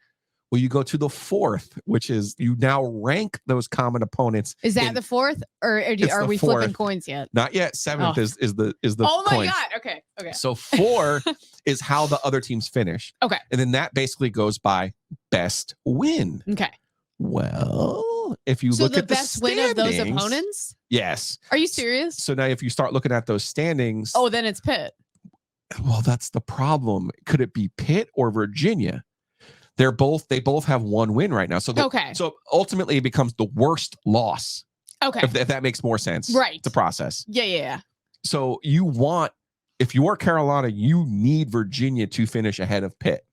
Well, you go to the 4th, which is you now rank those common opponents. Is that the 4th, or are we flipping coins yet? Not yet. 7th is the Oh my coins. God. Okay. So 4 is how the other teams finish. Okay. And then that basically goes by best win. Okay. Well, if you look at the best win of those standings, opponents. yes. Are you serious? So now if you start looking at those standings, Oh, then it's Pitt. well, that's the problem. Could it be Pitt or Virginia? They both have 1 win right now. So so ultimately it becomes the worst loss. Okay. If that makes more sense. Right. To process. Yeah. So if you're Carolina, you need Virginia to finish ahead of Pitt.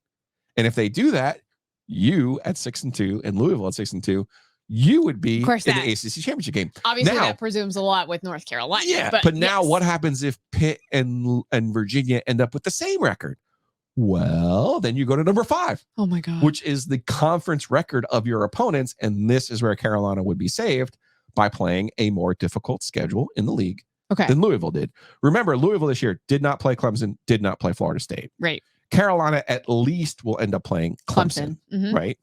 And if they do that, you at 6-2 and Louisville at 6-2, you would be in the ACC championship game. Obviously, that presumes a lot with North Carolina. Yeah, but now what happens if Pitt and Virginia end up with the same record? Well, then you go to number 5. Oh my God. Which is the conference record of your opponents. And this is where Carolina would be saved by playing a more difficult schedule in the league than Louisville did. Remember, Louisville this year did not play Clemson, did not play Florida State. Right. Carolina at least will end up playing Clemson. Right.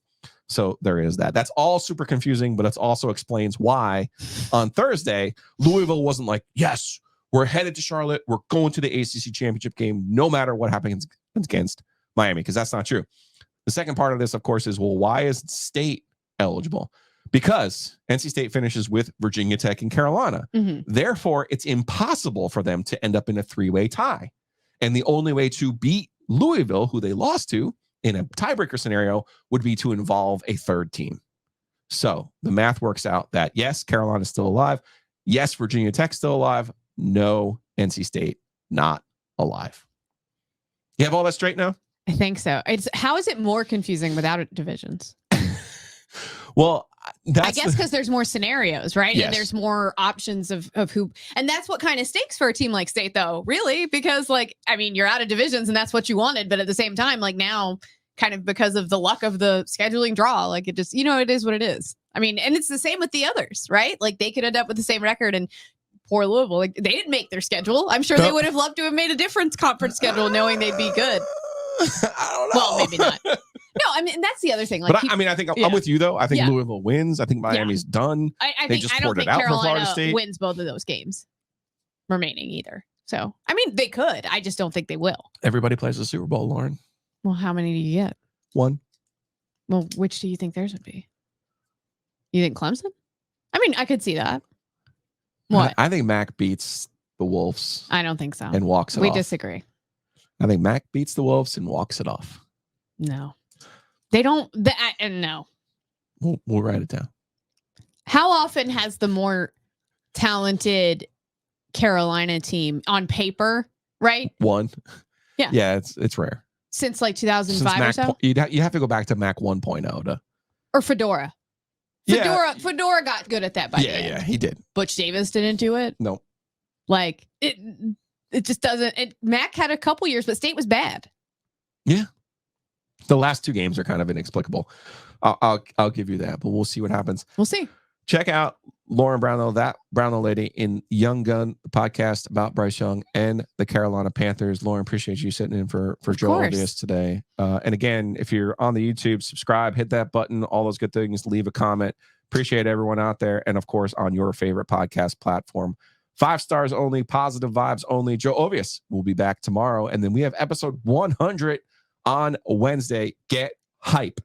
So there is that. That's all super confusing, but it also explains why on Thursday, Louisville wasn't like, yes, we're headed to Charlotte. We're going to the ACC championship game, no matter what happens against Miami, because that's not true. The second part of this, of course, is, well, why is State eligible? Because NC State finishes with Virginia Tech and Carolina. Therefore, it's impossible for them to end up in a 3-way tie. And the only way to beat Louisville, who they lost to, in a tiebreaker scenario would be to involve a 3rd team. So the math works out that yes, Carolina is still alive. Yes, Virginia Tech still alive. No, NC State not alive. You have all that straight now? I think so. How is it more confusing without divisions? Well, I guess because there's more scenarios, right? Yes. And there's more options of who, and that's what kind of stinks for a team like State, though, really, because you're out of divisions and that's what you wanted. But at the same time, now kind of because of the luck of the scheduling draw, it just, it is what it is. And it's the same with the others, right? They could end up with the same record, and poor Louisville, they didn't make their schedule. I'm sure they would have loved to have made a different conference schedule knowing they'd be good. I don't know. Well, maybe not. No, that's the other thing. But I think I'm with you, though. I think Louisville wins. I think Miami's done. I don't think Carolina wins both of those games remaining either. So, I mean, they could. I just don't think they will. Everybody plays the Super Bowl, Lauren. Well, how many do you get? One. Well, which do you think theirs would be? You think Clemson? I mean, I could see that. What? I think Mac beats the Wolves I don't think so. and walks it off. We disagree. I think Mac beats the Wolves and walks it off. No. They don't. No. We'll write it down. How often has the more talented Carolina team on paper, right? One. Yeah. Yeah, it's rare. Since like 2005 or so? You have to go back to Mac 1.0 to. Or Fedora. Yeah. Fedora got good at that by the end. Yeah, he did. Butch Davis didn't do it. No. Like it just doesn't. Mac had a couple years, but State was bad. Yeah. The last two games are kind of inexplicable. I'll give you that, but we'll see what happens. We'll see. Check out Lauren Brownell, that Brownell lady in Young Gun, the podcast about Bryce Young and the Carolina Panthers. Lauren, appreciate you sitting in for Joel Elias today. And again, if you're on the YouTube, subscribe, hit that button, all those good things, leave a comment. Appreciate everyone out there. And of course, on your favorite podcast platform. 5 stars only, positive vibes only. Joe Ovius will be back tomorrow. And then we have episode 100 on Wednesday. Get hype.